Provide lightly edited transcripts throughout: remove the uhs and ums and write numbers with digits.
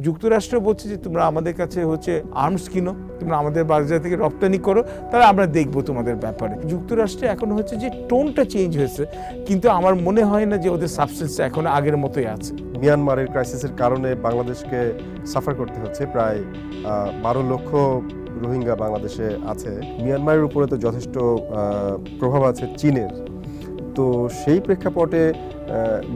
যুক্তরাষ্ট্র বলছে যে তোমরা আমাদের কাছে আর্মস কিনো, তোমরা আমাদের বাজার থেকে রপ্তানি করো, তাহলে আমরা দেখবো তোমাদের ব্যাপারে। যুক্তরাষ্ট্রে এখন যে টোনটা চেঞ্জ হয়েছে, কিন্তু আমার মনে হয় না যে ওদের সাবস্টেন্সটা এখন আগের মতোই আছে। মিয়ানমারের ক্রাইসিসের কারণে বাংলাদেশকে সাফার করতে হচ্ছে। প্রায় 12 লক্ষ রোহিঙ্গা বাংলাদেশে আছে। মিয়ানমারের উপরে তো যথেষ্ট প্রভাব আছে চীনের। তো সেই প্রেক্ষাপটে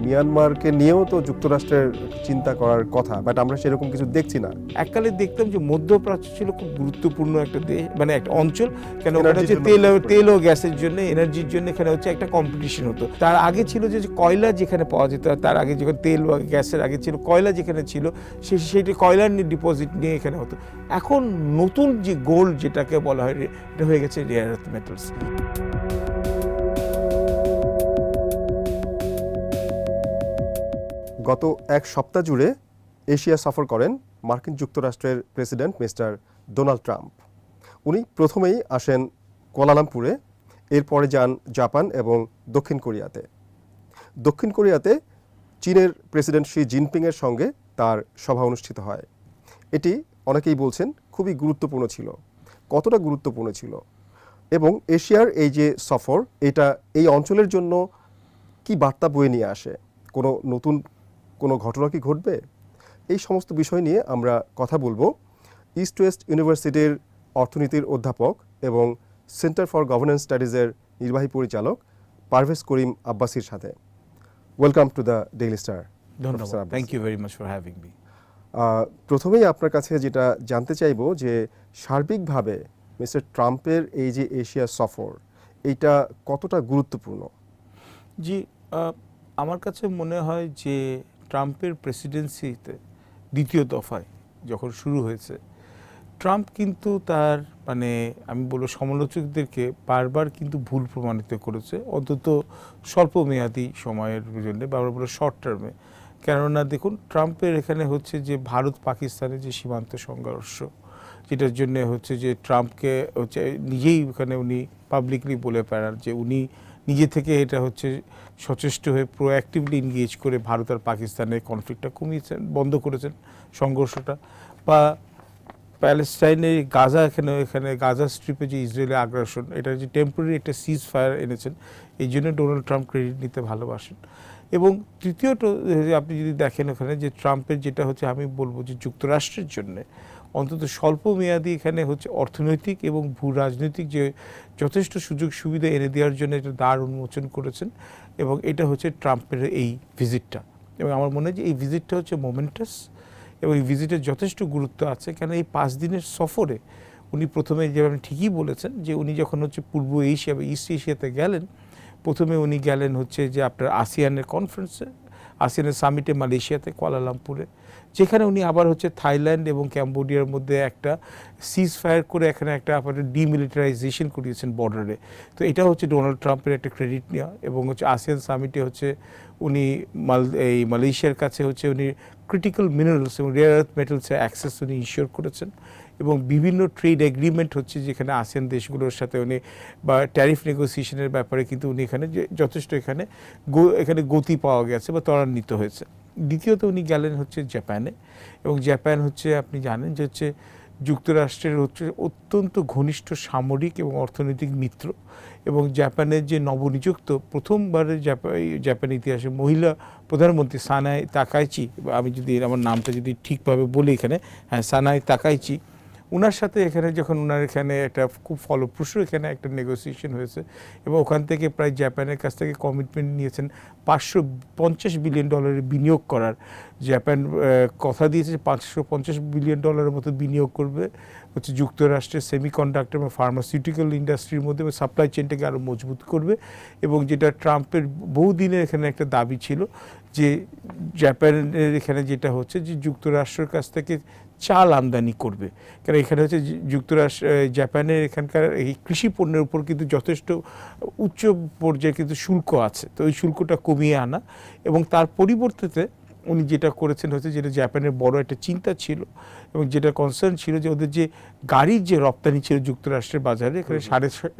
মিয়ানমারকে নিয়েও তো যুক্তরাষ্ট্রের চিন্তা করার কথা, বাট আমরা সেরকম কিছু দেখছি না। এককালে দেখতাম যে মধ্যপ্রাচ্য ছিল খুব গুরুত্বপূর্ণ একটা দেশ, মানে একটা অঞ্চল। কেন ওখানে তেল ও গ্যাসের জন্য, এনার্জির জন্য এখানে একটা কম্পিটিশন হতো। তার আগে ছিল যে কয়লা যেখানে পাওয়া যেত, তার আগে যখন তেল বা গ্যাসের আগে ছিল কয়লা যেখানে ছিল, সেটি কয়লার ডিপোজিট নিয়ে এখানে হতো। এখন নতুন যে গোল্ড যেটাকে বলা হয়, এটা হয়ে গেছে রেয়ার আর্থ মেটালস। গত এক সপ্তাহ জুড়ে এশিয়া সফর করেন মার্কিন যুক্তরাষ্ট্রের প্রেসিডেন্ট মিস্টার ডোনাল্ড ট্রাম্প। উনি প্রথমেই আসেন কুয়ালালামপুরে, এরপরে যান জাপান এবং দক্ষিণ কোরিয়াতে। দক্ষিণ কোরিয়াতে চীনের প্রেসিডেন্ট শি জিনপিংয়ের সঙ্গে তার সভা অনুষ্ঠিত হয়। এটি অনেকেই বলছেন খুবই গুরুত্বপূর্ণ ছিল। কতটা গুরুত্বপূর্ণ ছিল এবং এশিয়ার এই যে সফর, এটা এই অঞ্চলের জন্য কি বার্তা বয়ে নিয়ে আসে? নতুন কোনো ঘটনা কি ঘটবে? এই সমস্ত বিষয় নিয়ে আমরা কথা বলবো ইস্ট ওয়েস্ট ইউনিভার্সিটির অর্থনীতির অধ্যাপক এবং সেন্টার ফর গভর্নেন্স স্টাডিজের নির্বাহী পরিচালক পারভেজ করিম আব্বাসির সাথে। Welcome to the Daily Star. ধন্যবাদ, thank you very much for having me. প্রথমেই আপনার কাছে যেটা জানতে চাইব যে সার্বিকভাবে মিস্টার ট্রাম্পের এই যে এশিয়া সফর, এইটা কতটা গুরুত্বপূর্ণ? জি, আমার কাছে মনে হয় যে ট্রাম্পের প্রেসিডেন্সিতে দ্বিতীয় দফায় যখন শুরু হয়েছে, ট্রাম্প কিন্তু তার আমি বলবো সমালোচকদেরকে বারবার কিন্তু ভুল প্রমাণিত করেছে, অন্তত স্বল্পমেয়াদী সময়ের জন্য, বা আমরা বলবো শর্ট টার্মে। কেননা দেখুন, ট্রাম্পের এখানে যে ভারত পাকিস্তানের যে সীমান্ত সংঘর্ষ, যেটার জন্য যে ট্রাম্পকে নিজেই ওখানে উনি পাবলিকলি বলে বেড়ান যে উনি নিজে থেকে এটা সচেষ্ট হয়ে প্রোঅ্যাক্টিভলি এনগেজ করে ভারত আর পাকিস্তানের কনফ্লিক্টটা কমিয়েছেন, বন্ধ করেছেন সংঘর্ষটা। বা প্যালেস্টাইনের গাজা, এখানে গাজা স্ট্রিপে যে ইসরায়েলের আগ্রাসন, এটা যে টেম্পোরারি একটা সিজ ফায়ার এনেছেন, এই জন্য ডোনাল্ড ট্রাম্প ক্রেডিট নিতে ভালোবাসেন। এবং তৃতীয়ত আপনি যদি দেখেন ওখানে যে ট্রাম্পের যেটা আমি বলবো যে যুক্তরাষ্ট্রের জন্য অন্তত স্বল্প মেয়াদী এখানে অর্থনৈতিক এবং ভূ রাজনৈতিক যে যথেষ্ট সুযোগ সুবিধা এনে দেওয়ার জন্য একটা দ্বার উন্মোচন করেছেন। এবং এটা ট্রাম্পের এই ভিজিটটা, এবং আমার মনে হয় যে এই ভিজিটটা মোমেন্টাস, এবং এই ভিজিটের যথেষ্ট গুরুত্ব আছে। কেন এই 5 দিনের সফরে উনি প্রথমে, যে আপনি ঠিকই বলেছেন, যে উনি যখন পূর্ব এশিয়া বা ইস্ট এশিয়াতে গেলেন, প্রথমে উনি গেলেন যে আপনার আসিয়ানের কনফারেন্সে, আসিয়ানের সামিটে মালয়েশিয়াতে কুয়ালালামপুরে, যেখানে উনি আবার থাইল্যান্ড এবং ক্যাম্বোডিয়ার মধ্যে একটা সিজ ফায়ার করে এখানে একটা আপনার ডিমিলিটারাইজেশন করিয়েছেন বর্ডারে। তো এটা ডোনাল্ড ট্রাম্পের একটা ক্রেডিট নেওয়া। এবং আসিয়ান সামিটে উনি এই মালয়েশিয়ার কাছে উনি ক্রিটিক্যাল মিনারেলস এবং রেয়ার আর্থ মেটালসের অ্যাক্সেস উনি ইনশিওর করেছেন। এবং বিভিন্ন ট্রেড এগ্রিমেন্ট যেখানে আসিয়ান দেশগুলোর সাথে উনি, বা ট্যারিফ নেগোসিয়েশনের ব্যাপারে কিন্তু উনি এখানে যথেষ্ট এখানে গতি পাওয়া গেছে বা ত্বরান্বিত হয়েছে। দ্বিতীয়ত উনি গেলেন জাপানে, এবং জাপান আপনি জানেন যে যুক্তরাষ্ট্রের অত্যন্ত ঘনিষ্ঠ সামরিক এবং অর্থনৈতিক মিত্র। এবং জাপানের যে নবনিযুক্ত প্রথমবারের জাপান ইতিহাসে মহিলা প্রধানমন্ত্রী সানাই তাকাইচি, আমি যদি আমার নামটা ঠিকভাবে বলি এখানে, হ্যাঁ, সানাই তাকাইচি, ওনার সাথে এখানে যখন ওনার এখানে একটা খুব ফলপ্রসূ এখানে একটা নেগোসিয়েশন হয়েছে, এবং ওখান থেকে প্রায় জাপানের কাছ থেকে কমিটমেন্ট নিয়েছেন $550 বিলিয়ন বিনিয়োগ করার। জাপান কথা দিয়েছে যে $550 বিলিয়ন মতো বিনিয়োগ করবে যুক্তরাষ্ট্রের সেমিকন্ডাক্টর এবং ফার্মাসিউটিক্যাল ইন্ডাস্ট্রির মধ্যে, এবং সাপ্লাই চেনটাকে আরও মজবুত করবে। এবং যেটা ট্রাম্পের বহুদিনের এখানে একটা দাবি ছিল যে জাপানের এখানে যেটা যে যুক্তরাষ্ট্রের কাছ থেকে চাল আমদানি করবে। কারণ এখানে যুক্তরাষ্ট্র, জাপানের এখানকার এই কৃষি পণ্যের উপর কিন্তু যথেষ্ট উচ্চ পর্যায়ে কিন্তু শুল্ক আছে। তো ওই শুল্কটা কমিয়ে আনা, এবং তার পরিবর্তে উনি যেটা করেছেন হচ্ছে যেটা জাপানের বড় একটা চিন্তা ছিল এবং যেটা কনসার্ন ছিল যে ওদের যে গাড়ির যে রপ্তানি ছিল যুক্তরাষ্ট্রের বাজারে এখানে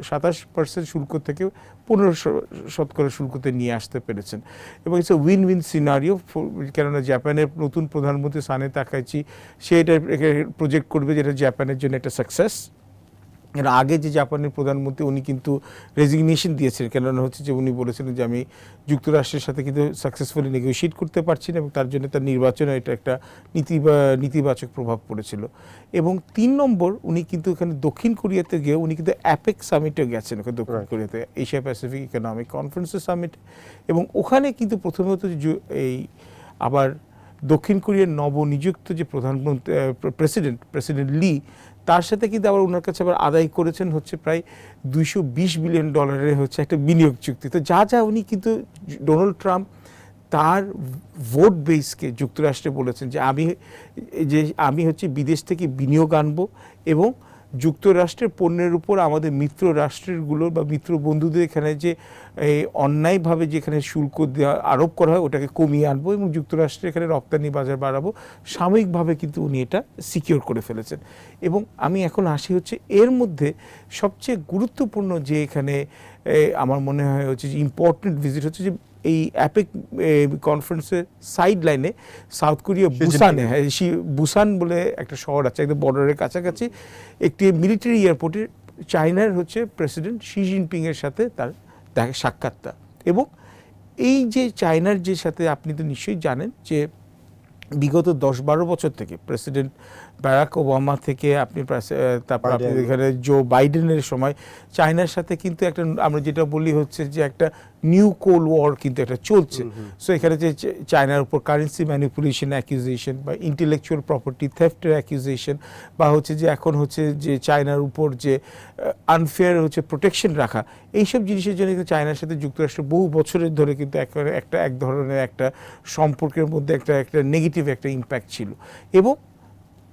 27% শুল্ক থেকে 15% শুল্কতে নিয়ে আসতে পেরেছেন এবং ইটস উইন উইন সিনারিও। কেননা জাপানের নতুন প্রধানমন্ত্রী সানে তাকাইচি সে এটা প্রজেক্ট করবে যেটা জাপানের জন্য একটা সাকসেস। এর আগে যে জাপানের প্রধানমন্ত্রী উনি কিন্তু রেজিগনেশন দিয়েছেন, কেননা হচ্ছে যে উনি বলেছিলেন যে আমি যুক্তরাষ্ট্রের সাথে কিন্তু সাকসেসফুলি নেগোশিয়েট করতে পারছি না এবং তার জন্য তার নির্বাচনে এটা একটা নেতিবাচক প্রভাব পড়েছিল। এবং 3 নম্বর উনি কিন্তু এখানে দক্ষিণ কোরিয়াতে গিয়ে উনি কিন্তু অ্যাপেক সামিটে গেছেন ওখানে দক্ষিণ কোরিয়াতে, এশিয়া প্যাসিফিক ইকোনমিক কনফারেন্সের সামিট। এবং ওখানে কিন্তু প্রথমত এই আবার দক্ষিণ কোরিয়ার নবনিযুক্ত যে প্রধানমন্ত্রী প্রেসিডেন্ট লি তার সাথে কিন্তু আবার ওনার কাছে আবার আদায় করেছেন হচ্ছে প্রায় $220 বিলিয়ন হচ্ছে একটা বিনিয়োগ চুক্তি। তো যা উনি কিন্তু ডোনাল্ড ট্রাম্প তার ভোট বেসকে যুক্তরাষ্ট্রে বলেছেন যে আমি হচ্ছে বিদেশ থেকে বিনিয়োগ আনবো এবং যুক্তরাষ্ট্রের পণ্যের উপর আমাদের মিত্র রাষ্ট্রগুলোর বা মিত্র বন্ধুদের এখানে যে অন্যায়ভাবে যেখানে শুল্ক দেওয়া আরোপ করা হয় ওটাকে কমিয়ে আনবো এবং যুক্তরাষ্ট্রের এখানে রপ্তানি বাজার বাড়াবো। সাময়িকভাবে কিন্তু উনি এটা সিকিউর করে ফেলেছেন। এবং আমি এখন আসি হচ্ছে এর মধ্যে সবচেয়ে গুরুত্বপূর্ণ যে এখানে আমার মনে হয় হচ্ছে যে ইম্পর্টেন্ট ভিজিট হচ্ছে যে এই অ্যাপেক কনফারেন্সের সাইড লাইনে সাউথ কোরিয়া বুসানে, বুসান বলে একটা শহর আছে একদম বর্ডারের কাছাকাছি, একটি মিলিটারি এয়ারপোর্টে চায়নার হচ্ছে প্রেসিডেন্ট শি জিনপিংয়ের সাথে তার সাক্ষাৎটা। এবং এই যে চায়নার যে সাথে আপনি তো নিশ্চয়ই জানেন যে বিগত 10-12 বছর থেকে প্রেসিডেন্ট বারাক ওবামা থেকে তারপর আপনি এখানে জো বাইডেনের সময় চায়নার সাথে কিন্তু একটা আমরা যেটা বলি হচ্ছে যে একটা নিউ কোল্ড ওয়ার কিন্তু একটা চলছে। সো এখানে যে চায়নার উপর কারেন্সি ম্যানিপুলেশন অ্যাকিউজেশন বা ইন্টেলেকচুয়াল প্রপার্টি থেফটের অ্যাকিউজেশন বা হচ্ছে যে এখন হচ্ছে যে চায়নার উপর যে আনফেয়ার হচ্ছে প্রোটেকশন রাখা, এইসব জিনিসের জন্য কিন্তু চায়নার সাথে যুক্তরাষ্ট্র বহু বছরের ধরে কিন্তু এক ধরনের একটা সম্পর্কের মধ্যে একটা নেগেটিভ একটা ইম্প্যাক্ট ছিল। এবং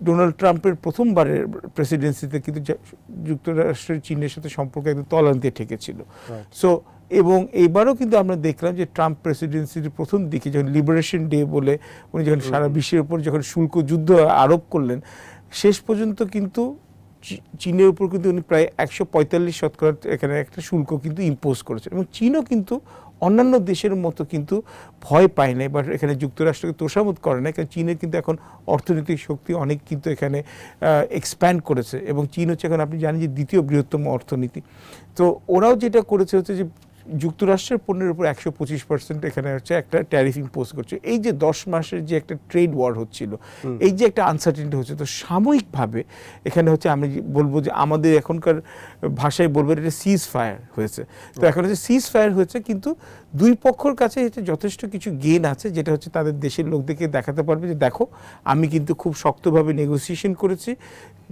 ডোনাল্ড ট্রাম্পের প্রথমবারের প্রেসিডেন্সিতে কিন্তু যুক্তরাষ্ট্রের চীনের সাথে সম্পর্ক একদম তলান্তে ঠেকেছিল। সো এবং এইবারও কিন্তু আমরা দেখলাম যে ট্রাম্প প্রেসিডেন্সির প্রথম দিকে যখন লিবারেশন ডে বলে উনি যখন সারা বিশ্বের উপর যখন শুল্ক যুদ্ধ আরোপ করলেন, শেষ পর্যন্ত কিন্তু চীনের উপর কিন্তু উনি প্রায় 145% এখানে একটা শুল্ক কিন্তু ইম্পোজ করেছেন। এবং চীনও কিন্তু অন্যান্য দেশের মতো কিন্তু ভয় পায় নাই বা এখানে যুক্তরাষ্ট্রকে তোষামোদ করে না, কারণ চীনের কিন্তু এখন অর্থনৈতিক শক্তি অনেক কিন্তু এখানে এক্সপ্যান্ড করেছে এবং চীন হচ্ছে এখন আপনি জানেন যে দ্বিতীয় বৃহত্তম অর্থনীতি। তো ওরাও যেটা করেছে হচ্ছে যে যুক্তরাষ্ট্রের পণ্যের উপর 125% এখানে হচ্ছে একটা ট্যারিফ ইম্পোজ করছে। এই যে 10 মাসের যে একটা ট্রেড ওয়ার হচ্ছিল, এই যে একটা আনসার্টেনিটি হচ্ছে, তো সাময়িকভাবে এখানে হচ্ছে আমি বলবো যে আমাদের এখনকার ভাষায় বলবো এটা সিজ ফায়ার হয়েছে। তো এখন হচ্ছে সিজ ফায়ার হয়েছে, কিন্তু দুই পক্ষের কাছে হচ্ছে যথেষ্ট কিছু গেইন আছে, যেটা হচ্ছে তাদের দেশের লোকদেরকে দেখাতে পারবে যে দেখো আমি কিন্তু খুব শক্তভাবে নেগোসিয়েশন করেছি।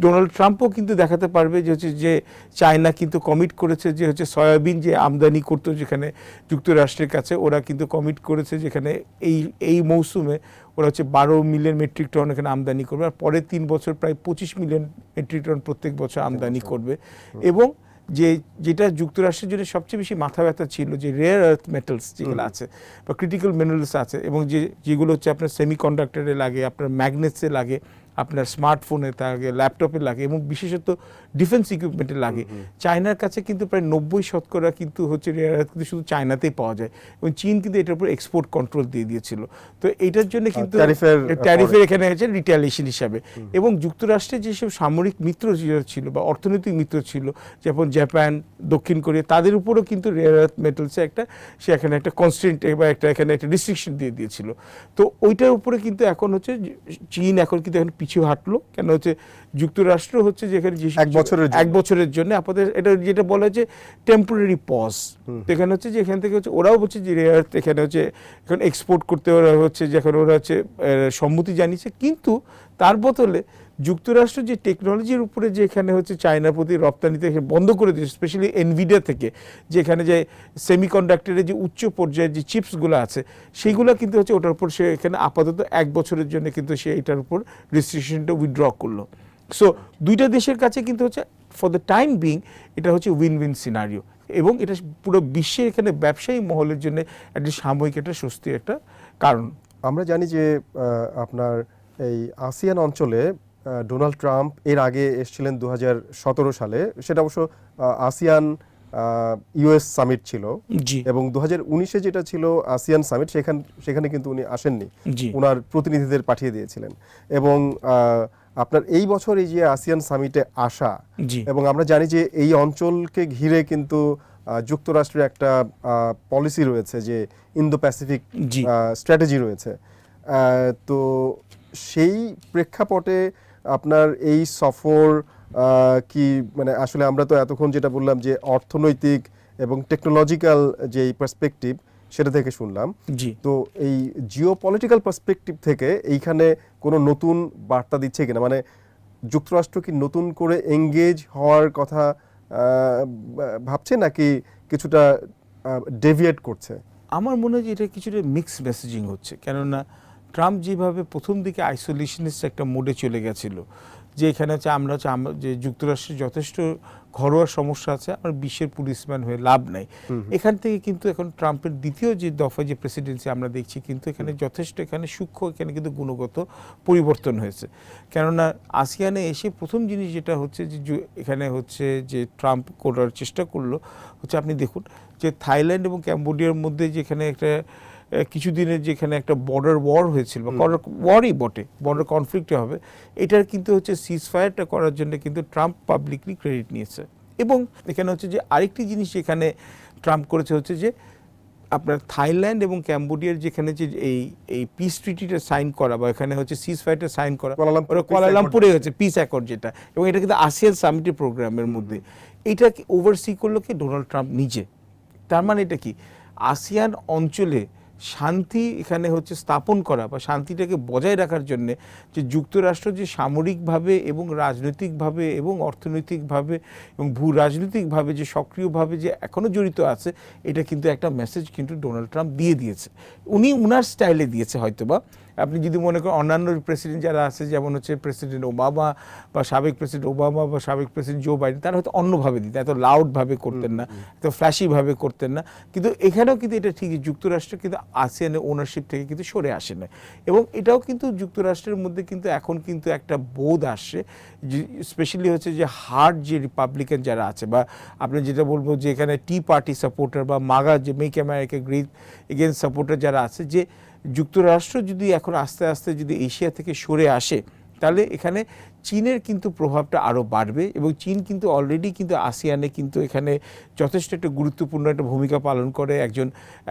ডোনাল্ড ট্রাম্পও কিন্তু দেখাতে পারবে যে হচ্ছে যে চায়না কিন্তু কমিট করেছে যে হচ্ছে সয়াবিন যে আমদানি করতো যেখানে যুক্তরাষ্ট্রের কাছে, ওরা কিন্তু কমিট করেছে যেখানে এই মৌসুমে ওরা হচ্ছে 12 মিলিয়ন মেট্রিক টন এখানে আমদানি করবে, আর পরের 3 বছর প্রায় 25 মিলিয়ন মেট্রিক টন প্রত্যেক বছর আমদানি করবে। এবং যেটা যুক্তরাষ্ট্রের জন্য সবচেয়ে বেশি মাথা ব্যথা ছিল যে রেয়ার আর্থ মেটালস যেগুলো আছে বা ক্রিটিক্যাল মিনারেলস আছে এবং যেগুলো হচ্ছে আপনার সেমিকন্ডাক্টরে লাগে, আপনার ম্যাগনেটসে লাগে, আপনার স্মার্টফোনে লাগে, ল্যাপটপে লাগে এবং বিশেষত ডিফেন্স ইকুইপমেন্টে লাগে। চায়নার কাছে কিন্তু প্রায় 90% কিন্তু হচ্ছে রেয়ার আর্থ কিন্তু শুধু চায়নাতেই পাওয়া যায় এবং চীন কিন্তু এটার উপর এক্সপোর্ট কন্ট্রোল দিয়ে দিয়েছিল। তো এইটার জন্য কিন্তু ট্যারিফের এখানে হচ্ছে রিটালিয়েশন হিসাবে। এবং যুক্তরাষ্ট্রের যেসব সামরিক মিত্র ছিল বা অর্থনৈতিক মিত্র ছিল যেমন জাপান, দক্ষিণ কোরিয়া, তাদের উপরও কিন্তু রেয়ার আর্থ মেটালসে সে এখানে একটা কনস্ট্যান্ট বা এখানে একটা রিস্ট্রিকশন দিয়ে দিয়েছিল। তো ওইটার উপরে কিন্তু এখন হচ্ছে চীন এখন কিন্তু এখন পিছু হাঁটলো, কেন হচ্ছে যুক্তরাষ্ট্র হচ্ছে যেখানে 1 বছরের জন্য আপাতত এটা যেটা বলা হচ্ছে টেম্পোরারি পজ। এখানে হচ্ছে যে এখান থেকে হচ্ছে ওরাও হচ্ছে যে রেয়ার আর্থ এখানে হচ্ছে এখন এক্সপোর্ট করতে ওরা হচ্ছে যেখানে ওরা হচ্ছে সম্মতি জানিয়েছে, কিন্তু তার বদলে যুক্তরাষ্ট্র যে টেকনোলজির উপরে যে এখানে হচ্ছে চায়নার প্রতি রপ্তানিতে বন্ধ করে দিয়েছে, স্পেশালি এনভিডিয়া থেকে, যেখানে যে সেমিকন্ডাক্টরের যে উচ্চ পর্যায়ের যে চিপসগুলো আছে সেইগুলো কিন্তু হচ্ছে ওটার উপর সে এখানে আপাতত 1 বছরের জন্য কিন্তু সে এটার উপর রেস্ট্রিকশনটা উইথড্র করলো। সো দুইটা দেশের কাছে কিন্তু হচ্ছে ফর দ্য টাইম বিং এটা হচ্ছে উইন উইন সিনারিও এবং এটা পুরো বিশ্বের এখানে ব্যবসায়ী মহলের জন্য একটা সাময়িক একটা স্বস্তির একটা কারণ। আমরা জানি যে আপনার এই আসিয়ান অঞ্চলে ডোনাল্ড ট্রাম্প এর আগে এসেছিলেন 2017 সালে, সেটা অবশ্য আসিয়ান ইউএস সামিট ছিল, জি এবং 2019-এ যেটা ছিল আসিয়ান সামিট সেখানে কিন্তু উনি আসেননি, জি ওনার প্রতিনিধিদের পাঠিয়ে দিয়েছিলেন। এবং আপনার এই বছর এই যে আসিয়ান সামিটে আসা, জি এবং আমরা জানি যে এই অঞ্চলকে ঘিরে কিন্তু যুক্তরাষ্ট্রের একটা পলিসি রয়েছে, যে ইন্দো প্যাসিফিক জি স্ট্র্যাটেজি রয়েছে। তো সেই প্রেক্ষাপটে আপনার এই সফর কি, মানে আসলে আমরা তো এতক্ষণ যেটা বললাম যে অর্থনৈতিক এবং টেকনোলজিক্যাল যে পার্সপেক্টিভ সেটা থেকে শুনলাম, জি তো এই জিওপলিটিক্যাল পার্সপেক্টিভ থেকে এইখানে কোনো নতুন বার্তা দিচ্ছে কিনা, মানে যুক্তরাষ্ট্র কি নতুন করে এঙ্গেজ হওয়ার কথা ভাবছে, নাকি কিছুটা ডেভিয়েট করছে? আমার মনে হয় যে এটা কিছুটা মিক্স মেসেজিং হচ্ছে, কেননা ট্রাম্প যেভাবে প্রথম দিকে আইসোলেশনিস্ট একটা মোডে চলে গেছিল, যে এখানে হচ্ছে আমরা যে যুক্তরাষ্ট্রের যথেষ্ট ঘরোয়া সমস্যা আছে, আমার বিশ্বের পুলিশম্যান হয়ে লাভ নাই, এখান থেকে কিন্তু এখন ট্রাম্পের দ্বিতীয় যে দফা যে প্রেসিডেন্সি আমরা দেখছি, কিন্তু এখানে যথেষ্ট এখানে সূক্ষ্ম, এখানে কিন্তু গুণগত পরিবর্তন হয়েছে। কেননা আসিয়ানে এসে প্রথম জিনিস যেটা হচ্ছে যে এখানে হচ্ছে যে ট্রাম্প করার চেষ্টা করলো হচ্ছে, আপনি দেখুন যে থাইল্যান্ড এবং ক্যাম্বোডিয়ার মধ্যে যেখানে একটা কিছুদিনের যেখানে একটা বর্ডার ওয়ার হয়েছিল, বা ওয়ারই বটে, বর্ডার কনফ্লিক্টে হবে, এটার কিন্তু হচ্ছে সিজ ফায়ারটা করার জন্য কিন্তু ট্রাম্প পাবলিকলি ক্রেডিট নিয়েছে। এবং এখানে হচ্ছে যে আরেকটি জিনিস যেখানে ট্রাম্প করেছে হচ্ছে যে আপনার থাইল্যান্ড এবং ক্যাম্বোডিয়ার যেখানে যে এই পিস ট্রিটিটা সাইন করা, বা এখানে হচ্ছে সিজ ফায়ারটা সাইন করা, কুয়ালালামপুরে হচ্ছে পিস অ্যাকর্ড যেটা, এবং এটা কিন্তু আসিয়ান সামিটের প্রোগ্রামের মধ্যে, এইটাকে ওভারসি করলো কি ডোনাল্ড ট্রাম্প নিজে। তার মানে এটা কি, আসিয়ান অঞ্চলে শান্তি এখানে হচ্ছে স্থাপন করা, বা শান্তিটাকে বজায় রাখার জন্যে যে যুক্তরাষ্ট্র যে সামরিকভাবে এবং রাজনৈতিকভাবে এবং অর্থনৈতিকভাবে এবং ভূ রাজনৈতিকভাবে যে সক্রিয়ভাবে যে এখনও জড়িত আছে, এটা কিন্তু একটা মেসেজ কিন্তু ডোনাল্ড ট্রাম্প দিয়ে দিয়েছে। উনি উনার স্টাইলে দিয়েছে হয়তোবা। আপনি যদি মনে করেন অন্যান্য প্রেসিডেন্ট যারা আছে, যেমন হচ্ছে প্রেসিডেন্ট ওবামা বা সাবেক প্রেসিডেন্ট ওবামা বা সাবেক প্রেসিডেন্ট জো বাইডেন, তারা হয়তো অন্যভাবে দিতেন, এত লাউডভাবে করতেন না, এত ফ্ল্যাশিভাবে করতেন না। কিন্তু এখানেও কিন্তু এটা ঠিকই, যুক্তরাষ্ট্র কিন্তু আসিয়ানের ওনারশিপ থেকে কিন্তু সরে আসে না। এবং এটাও কিন্তু যুক্তরাষ্ট্রের মধ্যে কিন্তু এখন কিন্তু একটা বোধ আসছে, স্পেশালি হচ্ছে যে হার্ড যে রিপাবলিকান যারা আছে, বা আপনি যেটা বলবো যে এখানে টি পার্টি সাপোর্টার বা মাগা যে make America great against supporter যারা আছে, যে যুক্তরাষ্ট্র যদি এখন আস্তে আস্তে যদি এশিয়া থেকে সরে আসে, তাহলে এখানে চীনের কিন্তু প্রভাবটা আরও বাড়বে। এবং চীন কিন্তু অলরেডি কিন্তু আসিয়ানে কিন্তু এখানে যথেষ্ট একটা গুরুত্বপূর্ণ একটা ভূমিকা পালন করে,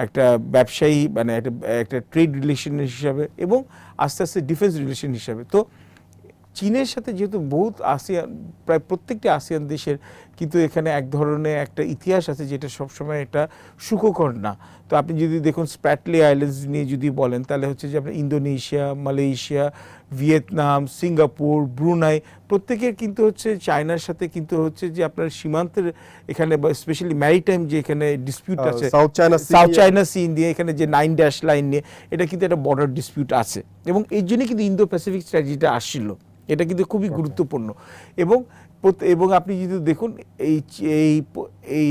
একটা ব্যবসায়ী, মানে একটা ট্রেড রিলেশন হিসাবে, এবং আস্তে আস্তে ডিফেন্স রিলেশন হিসাবে। তো চীনের সাথে যেহেতু বহুত আসিয়ান, প্রায় প্রত্যেকটি আসিয়ান দেশের কিন্তু এখানে এক ধরনের একটা ইতিহাস আছে, যেটা সবসময় এটা সুখকর না। তো আপনি যদি দেখুন স্প্র্যাটলি আইল্যান্ডস নিয়ে যদি বলেন, তাহলে হচ্ছে যে আপনার Indonesia, Malaysia, Vietnam, Singapore, Brunei, প্রত্যেকের কিন্তু হচ্ছে চায়নার সাথে কিন্তু হচ্ছে যে আপনার সীমান্তের এখানে, বা স্পেশালি ম্যারিটাইম যে এখানে ডিসপিউট আছে, সাউথ চায়না সি নিয়ে, এখানে যে 9 ড্যাশ লাইন নিয়ে, এটা কিন্তু একটা বর্ডার ডিসপিউট আছে। এবং এই জন্যই কিন্তু ইন্দো প্যাসিফিক স্ট্র্যাটেজিটা আসছিল, এটা কিন্তু খুবই গুরুত্বপূর্ণ। এবং আপনি যদি দেখুন এই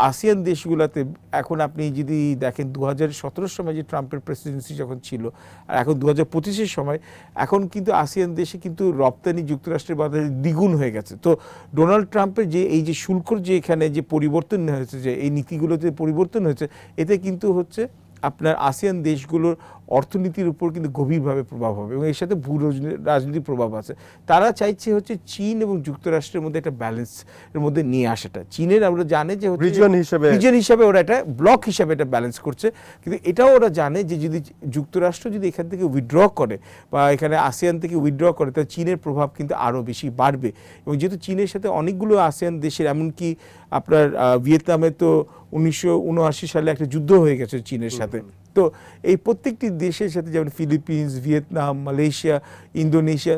আসিয়ান দেশগুলোতে এখন আপনি যদি দেখেন 2017 সময় যে ট্রাম্পের প্রেসিডেন্সি যখন ছিল, আর এখন 2025-এর সময়, এখন কিন্তু আসিয়ান দেশে কিন্তু রপ্তানি যুক্তরাষ্ট্রের বাজারে দ্বিগুণ হয়ে গেছে। তো ডোনাল্ড ট্রাম্পের যে এই যে শুল্কর যে এখানে যে পরিবর্তন হয়েছে, যে এই নীতিগুলোতে পরিবর্তন হয়েছে, এতে কিন্তু হচ্ছে আপনার আসিয়ান দেশগুলোর অর্থনীতির উপর কিন্তু গভীরভাবে প্রভাব হবে, এবং এর সাথে ভূ রাজনৈতিক প্রভাব আছে। তারা চাইছে হচ্ছে চীন এবং যুক্তরাষ্ট্রের মধ্যে একটা ব্যালেন্স এর মধ্যে নিয়ে আসাটা। চীনের আমরা জানে যে রিজন হিসাবে ওরা একটা ব্লক হিসাবে এটা ব্যালেন্স করছে, কিন্তু এটাও ওরা জানে যে যদি যুক্তরাষ্ট্র যদি এখান থেকে উইথড্র করে, বা এখানে আসিয়ান থেকে উইথড্র করে, তাহলে চীনের প্রভাব কিন্তু আরও বেশি বাড়বে। এবং যেহেতু চীনের সাথে অনেকগুলো আসিয়ান দেশের, এমনকি আপনার ভিয়েতনামে তো 1979 সালে একটা যুদ্ধ হয়ে গেছে চীনের সাথে। তো এই প্রত্যেকটি দেশের সাথে, যেমন ফিলিপিন্স, ভিয়েতনাম, মালয়েশিয়া, ইন্দোনেশিয়া,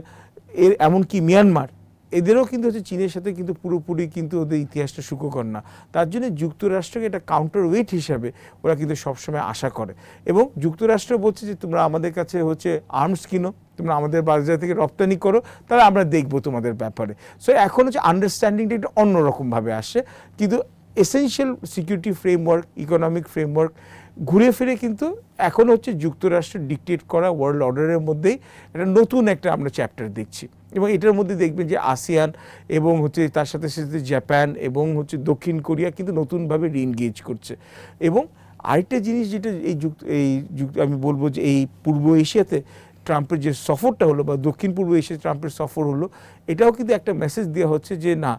এমনকি মিয়ানমার, এদেরও কিন্তু হচ্ছে চীনের সাথে কিন্তু পুরোপুরি কিন্তু ওদের ইতিহাসটা সুখকর না। তার জন্য যুক্তরাষ্ট্রকে একটা কাউন্টার ওয়েট হিসাবে ওরা কিন্তু সবসময় আশা করে। এবং যুক্তরাষ্ট্র বলছে যে তোমরা আমাদের কাছে হচ্ছে আর্মস কিনো, তোমরা আমাদের বাজার থেকে রপ্তানি করো, তাহলে আমরা দেখবো তোমাদের ব্যাপারে। সো এখন হচ্ছে আন্ডারস্ট্যান্ডিংটা একটু অন্যরকমভাবে আসছে, কিন্তু essential security framework, economic framework, ঘুরে ফিরে কিন্তু এখন হচ্ছে যুক্তরাষ্ট্র ডিকটেট করা ওয়ার্ল্ড অর্ডারের মধ্যেই একটা নতুন একটা আমরা চ্যাপ্টার দেখছি। এবং এটার মধ্যে দেখবেন যে আসিয়ান এবং হচ্ছে তার সাথে সাথে জাপান এবং হচ্ছে দক্ষিণ কোরিয়া কিন্তু নতুনভাবে রিএনগেজ করছে। এবং আরেকটা জিনিস যেটা আমি বলবো যে এই পূর্ব এশিয়াতে ট্রাম্পের যে সফরটা হলো বা দক্ষিণ পূর্ব এশিয়ায় ট্রাম্পের সফর হলো, এটাও কিন্তু একটা মেসেজ দেওয়া হচ্ছে যে না,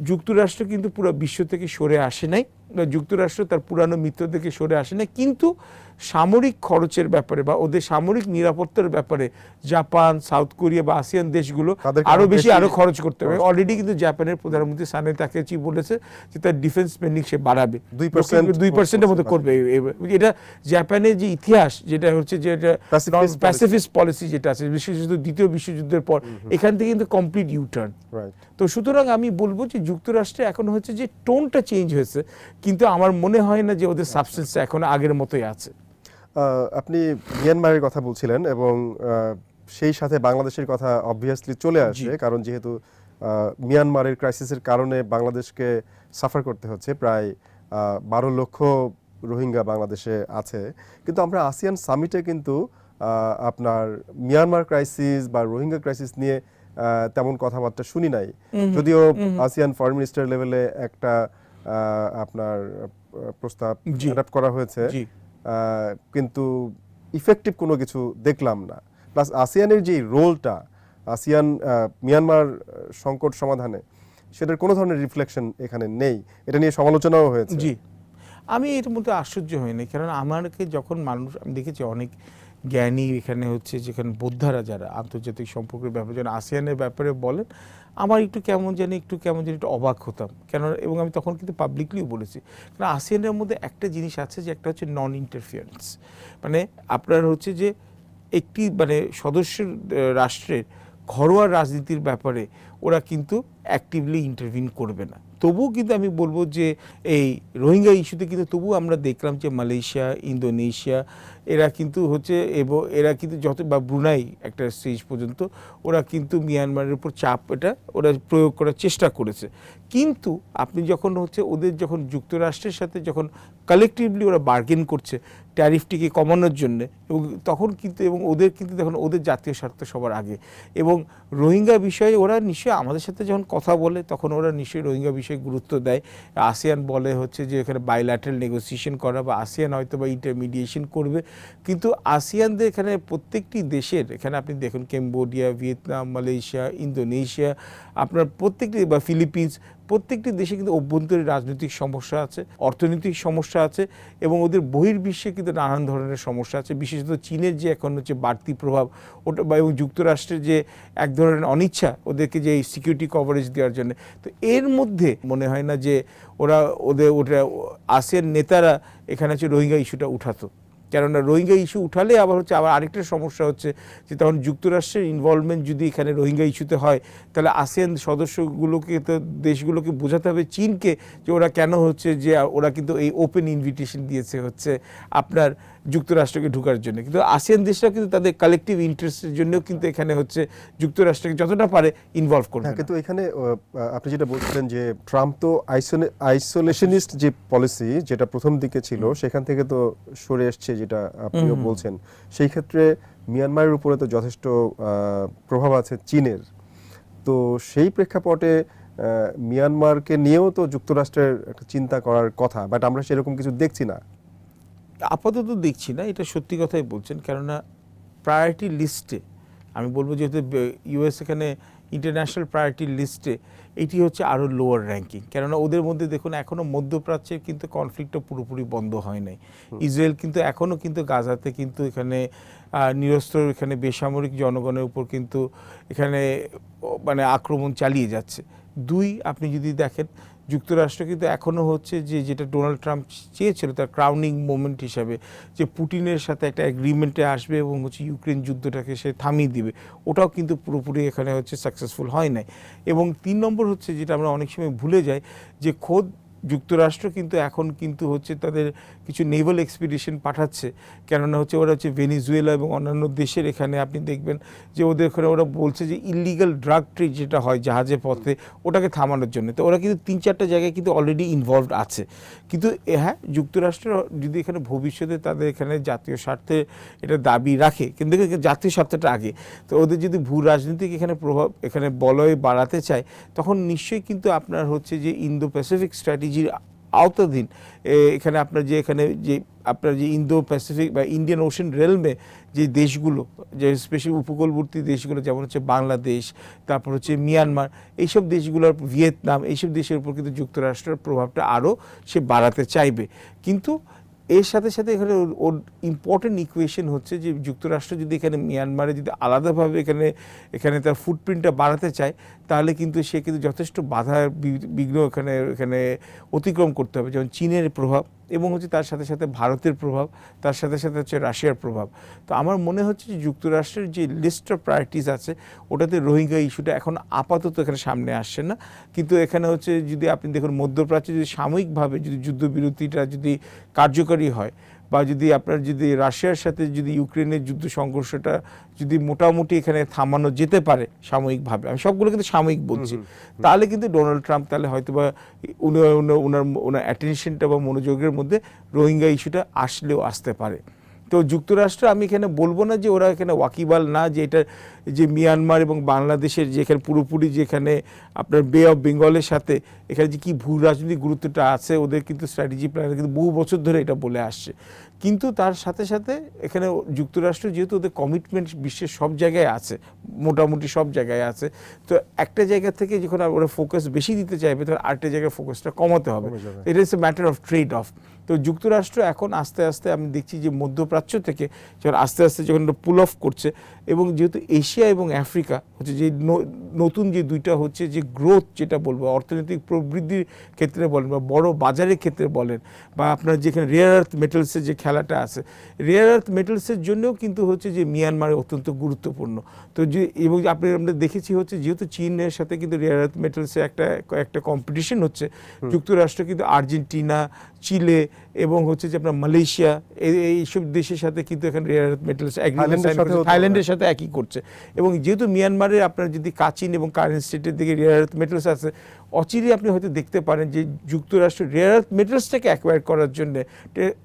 যুক্তরাষ্ট্র কিন্তু পুরো বিশ্ব থেকে সরে আসে নাই, বা যুক্তরাষ্ট্র তার পুরানো মিত্র থেকে সরে আসে নাই, কিন্তু সামরিক খরচের ব্যাপারে বা ওদের সামরিক নিরাপত্তার ব্যাপারে জাপান, সাউথ কোরিয়া বা আসিয়ান দেশগুলো আরো খরচ করতে হবে। অলরেডি কিন্তু জাপানের প্রধানমন্ত্রী সানে তাকেচি বলেছে যে তার ডিফেন্স স্পেন্ডিং সে বাড়াবে 2%-এর মতো করবে। এটা জাপানের যে ইতিহাস, যেটা হচ্ছে যে প্যাসিফিস্ট পলিসি যেটা আছে বিশেষত দ্বিতীয় বিশ্বযুদ্ধের পর, এখান থেকে কিন্তু কমপ্লিট ইউটার্ন। তো সুতরাং আমি বলবো যে যুক্তরাষ্ট্রে এখন হচ্ছে যে টোনটা চেঞ্জ হয়েছে, কিন্তু আমার মনে হয় না যে ওদের সাবস্টেন্সটা এখন আগের মতোই আছে। আপনি মিয়ানমারের কথা বলছিলেন এবং সেই সাথে বাংলাদেশের কথা অবভিয়াসলি চলে আসে, কারণ যেহেতু মিয়ানমারের ক্রাইসিসের কারণে বাংলাদেশকে সাফার করতে হচ্ছে। প্রায় 12 লক্ষ রোহিঙ্গা বাংলাদেশে আছে। কিন্তু আমরা আসিয়ান সামিটে কিন্তু আপনার মিয়ানমার ক্রাইসিস বা রোহিঙ্গা ক্রাইসিস নিয়ে তেমন কথাবার্তা শুনি নাই, যদিও আসিয়ান ফরেন মিনিস্টার লেভেলে একটা আপনার প্রস্তাব অ্যাডাপ্ট করা হয়েছে, কিন্তু ইফেক্টিভ কোনো কিছু দেখলাম না। প্লাস আসিয়ানের যে রোলটা আসিয়ান মিয়ানমার সংকট সমাধানে, সেটার কোনো ধরনের রিফ্লেকশন এখানে নেই। এটা নিয়ে সমালোচনাও হয়েছে। জি, আমি এর মধ্যে আশ্চর্য হইনি, কারণ আমাকে যখন মানুষ, আমি দেখেছি অনেক জ্ঞানী এখানে হচ্ছে যেখানে বোদ্ধারা যারা আন্তর্জাতিক সম্পর্কের ব্যাপারে যেন আসিয়ানের ব্যাপারে বলেন, আমার একটু কেমন জানি একটু অবাক হতাম কেন। এবং আমি তখন কিন্তু পাবলিকলিও বলেছি, কারণ আসিয়ানের মধ্যে একটা জিনিস আছে যে একটা হচ্ছে নন ইন্টারফিয়ারেন্স, মানে আপনার হচ্ছে যে একটি মানে সদস্য রাষ্ট্রের ঘরোয়া রাজনীতির ব্যাপারে ওরা কিন্তু অ্যাক্টিভলি ইন্টারভিন করবে না। তবুও কিন্তু আমি বলবো যে এই রোহিঙ্গা ইস্যুতে কিন্তু তবুও আমরা দেখলাম যে মালয়েশিয়া, ইন্দোনেশিয়া এরা কিন্তু হচ্ছে, এবং এরা কিন্তু যত বা ব্রুনাই একটা স্টেজ পর্যন্ত ওরা কিন্তু মিয়ানমারের উপর চাপ এটা ওরা প্রয়োগ করার চেষ্টা করেছে। কিন্তু আপনি যখন হচ্ছে ওদের যখন যুক্তরাষ্ট্রের সাথে যখন কালেকটিভলি ওরা বার্গেন করছে ট্যারিফটিকে কমানোর জন্য, এবং তখন কিন্তু এবং ওদের কিন্তু দেখুন ওদের জাতীয় স্বার্থ সবার আগে, এবং রোহিঙ্গা বিষয়ে ওরা নিশ্চয়ই আমাদের সাথে যখন কথা বলে তখন ওরা নিশ্চয়ই রোহিঙ্গা বিষয়ে গুরুত্ব দেয়। আসিয়ান বলে হচ্ছে যে এখানে বাইল্যাটারাল নেগোসিয়েশন করা, বা আসিয়ান হয়তো বা ইন্টারমিডিয়েশন করবে, কিন্তু আসিয়ানদের এখানে প্রত্যেকটি দেশের, এখানে আপনি দেখুন কম্বোডিয়া, ভিয়েতনাম, মালয়েশিয়া, ইন্দোনেশিয়া, আপনার প্রত্যেকটি বা ফিলিপিন্স, প্রত্যেকটি দেশে কিন্তু অভ্যন্তরীণ রাজনৈতিক সমস্যা আছে, অর্থনৈতিক সমস্যা আছে, এবং ওদের বহির্বিশ্বে কিন্তু নানান ধরনের সমস্যা আছে। বিশেষত চীনের যে এখন হচ্ছে বাড়তি প্রভাব ওটা, বা এবং যুক্তরাষ্ট্রের যে এক ধরনের অনিচ্ছা ওদেরকে যে সিকিউরিটি কভারেজ দেওয়ার জন্য, তো এর মধ্যে মনে হয় না যে ওটা আসিয়ান নেতারা এখানে হচ্ছে রোহিঙ্গা ইস্যুটা উঠাতো। কেননা রোহিঙ্গা ইস্যু উঠালে আবার আরেকটা সমস্যা হচ্ছে যে তখন যুক্তরাষ্ট্রের ইনভলভমেন্ট যদি এখানে রোহিঙ্গা ইস্যুতে হয়, তাহলে আসিয়ান সদস্যগুলোকে তো দেশগুলোকে বোঝাতে হবে চীনকে যে ওরা কেন হচ্ছে যে ওরা কিন্তু এই ওপেন ইনভিটেশন দিয়েছে হচ্ছে আপনার যুক্তরাষ্ট্রকে ঢোকার জন্য, কিন্তু আসিয়ান দেশরা কিন্তু তাদের কালেকটিভ ইন্টারেস্টের জন্যও কিন্তু এখানে হচ্ছে যুক্তরাষ্ট্রকে যতটা পারে ইনভলভ করবে। কিন্তু এখানে আপনি যেটা বলছিলেন যে ট্রাম্প তো আইসোলেশনিস্ট যে পলিসি যেটা প্রথম দিকে ছিল সেখান থেকে তো সরে এসছে, যেটা আপনিও বলছেন। সেই ক্ষেত্রে মিয়ানমারের উপরে তো যথেষ্ট প্রভাব আছে চীনের। তো সেই প্রেক্ষাপটে মিয়ানমারকে নিয়েও তো যুক্তরাষ্ট্রের একটা চিন্তা করার কথা, বাট আমরা সেরকম কিছু দেখছি না। আপাতত দেখছি না, এটা সত্যি কথাই বলছেন। কেননা প্রায়োরিটি লিস্টে আমি বলবো যেহেতু ইউএস এখানে ইন্টারন্যাশনাল প্রায়োরিটি লিস্টে এটি হচ্ছে আরও লোয়ার র্যাঙ্কিং। কেননা ওদের মধ্যে দেখুন এখনও মধ্যপ্রাচ্যের কিন্তু কনফ্লিক্টটা পুরোপুরি বন্ধ হয় নাই। ইসরায়েল কিন্তু এখনও কিন্তু গাজাতে কিন্তু এখানে নিরস্ত্র এখানে বেসামরিক জনগণের উপর কিন্তু এখানে মানে আক্রমণ চালিয়ে যাচ্ছে। দুই, আপনি যদি দেখেন যুক্তরাষ্ট্র কিন্তু এখনও হচ্ছে যে যেটা ডোনাল্ড ট্রাম্প চেয়েছিল তার ক্রাউনিং মোমেন্ট হিসাবে যে পুটিনের সাথে একটা এগ্রিমেন্টে আসবে এবং হচ্ছে ইউক্রেন যুদ্ধটাকে সে থামিয়ে দিবে, ওটাও কিন্তু পুরোপুরি এখানে হচ্ছে সাকসেসফুল হয় নাই। এবং 3 নম্বর হচ্ছে যেটা আমরা অনেক সময় ভুলে যাই যে খোদ যুক্তরাষ্ট্র কিন্তু এখন কিন্তু হচ্ছে তাদের কিছু নেভাল এক্সপিডিশন পাঠাচ্ছে, কেননা হচ্ছে ওরা হচ্ছে ভেনিজুয়েলা এবং অন্যান্য দেশের এখানে আপনি দেখবেন যে ওদের ওখানে ওরা বলছে যে ইলিগাল ড্রাগ ট্রেড যেটা হয় জাহাজের পথে ওটাকে থামানোর জন্য। তো ওরা কিন্তু 3-4টা জায়গায় কিন্তু অলরেডি ইনভলভড আছে। কিন্তু হ্যাঁ, যুক্তরাষ্ট্র যদি এখানে ভবিষ্যতে তাদের এখানে জাতীয় স্বার্থে এটা দাবি রাখে, কিন্তু জাতীয় স্বার্থটা আগে, তো ওদের যদি ভূ রাজনৈতিক এখানে প্রভাব এখানে বলয় বাড়াতে চায়, তখন নিশ্চয়ই কিন্তু আপনার হচ্ছে যে ইন্দো প্যাসিফিক স্ট্র্যাটেজির আওতাধীন এখানে আপনার যে এখানে যে আপনার যে ইন্দো প্যাসিফিক বা ইন্ডিয়ান ওশেন রেলমে যে দেশগুলো, যে স্পেশালি উপকূলবর্তী দেশগুলো যেমন হচ্ছে বাংলাদেশ, তারপর হচ্ছে মিয়ানমার, এইসব দেশগুলোর, ভিয়েতনাম, এইসব দেশের উপর কিন্তু যুক্তরাষ্ট্রের প্রভাবটা আরও সে বাড়াতে চাইবে। কিন্তু এর সাথে সাথে এখানে ওর ইম্পর্টেন্ট ইকুয়েশন হচ্ছে যে যুক্তরাষ্ট্র যদি এখানে মিয়ানমারে যদি আলাদাভাবে এখানে তার ফুটপ্রিন্টটা বাড়াতে চায়, তাহলে কিন্তু সে কিন্তু যথেষ্ট বাধার বিঘ্ন এখানে অতিক্রম করতে হবে, যেমন চীনের প্রভাব এবং হচ্ছে তার সাথে সাথে ভারতের প্রভাব, তার সাথে সাথে হচ্ছে রাশিয়ার প্রভাব। তো আমার মনে হচ্ছে যে যুক্তরাষ্ট্রের যে লিস্ট অফ প্রায়োরিটিস আছে ওটাতে রোহিঙ্গা ইস্যুটা এখন আপাতত এখানে সামনে আসছে না। কিন্তু এখানে হচ্ছে যদি আপনি দেখুন মধ্যপ্রাচ্যে যদি সাময়িকভাবে যদি যুদ্ধবিরতিটা যদি কার্যকরী হয়, বা যদি আপনার যদি রাশিয়ার সাথে যদি ইউক্রেনের যুদ্ধ সংঘর্ষটা যদি মোটামুটি এখানে থামানো যেতে পারে সাময়িকভাবে, আমি সবগুলো কিন্তু সাময়িক বলছি, তাহলে কিন্তু ডোনাল্ড ট্রাম্প তাহলে হয়তো বা ওনার অ্যাটেনশনটা বা মনোযোগের মধ্যে রোহিঙ্গা ইস্যুটা আসলেও আসতে পারে। তো যুক্তরাষ্ট্র, আমি এখানে বলবো না যে ওরা এখানে ওয়াকিবাল না, যে এটা যে মিয়ানমার এবং বাংলাদেশের যেখানে পুরোপুরি যেখানে আপনার বে অফ বেঙ্গলের সাথে এখানে যে কী ভূ রাজনৈতিক গুরুত্বটা আছে, ওদের কিন্তু স্ট্র্যাটেজি প্ল্যান কিন্তু বহু বছর ধরে এটা বলে আসছে। কিন্তু তার সাথে সাথে এখানে যুক্তরাষ্ট্র যেহেতু ওদের কমিটমেন্ট বিশ্বের সব জায়গায় আছে, মোটামুটি সব জায়গায় আছে, তো একটা জায়গা থেকে যখন ওরা ফোকাস বেশি দিতে চাইবে তখন আরেকটা জায়গায় ফোকাসটা কমাতে হবে। এটা is a matter of trade of. তো যুক্তরাষ্ট্র এখন আস্তে আস্তে আমি দেখছি যে মধ্যপ্রাচ্য থেকে যখন আস্তে আস্তে যখন পুল অফ করছে, এবং যেহেতু এশিয়া এবং আফ্রিকা হচ্ছে যে নতুন যে দুইটা হচ্ছে যে গ্রোথ যেটা বলবো অর্থনৈতিক প্রবৃদ্ধির ক্ষেত্রে বলেন বা বড় বাজারের ক্ষেত্রে বলেন, বা আপনার যেখানে রেয়ার আর্থ মেটালসের যে খেলাটা আছে, রেয়ার আর্থ মেটালসের জন্যও কিন্তু হচ্ছে যে মিয়ানমার অত্যন্ত গুরুত্বপূর্ণ। তো যে এবং আমরা দেখেছি হচ্ছে যেহেতু চীনের সাথে কিন্তু রেয়ার আর্থ মেটালসে একটা কম্পিটিশন হচ্ছে, যুক্তরাষ্ট্র কিন্তু আর্জেন্টিনা, চিলে এবং হচ্ছে যে আপনার মালয়েশিয়া এইসব দেশের সাথে কিন্তু এখানে রেয়ার আর্থ মেটালস থাইল্যান্ডের সাথে একই করছে। এবং যেহেতু মিয়ানমারের আপনার যদি কাচিন এবং কারেন্ট স্টেটের দিকে রেয়ার আর্থ মেটালস আছে, অচিরে আপনি হয়তো দেখতে পারেন যে যুক্তরাষ্ট্র রেয়ার আর্থ মেটালসটাকে অ্যাকোয়ার করার জন্য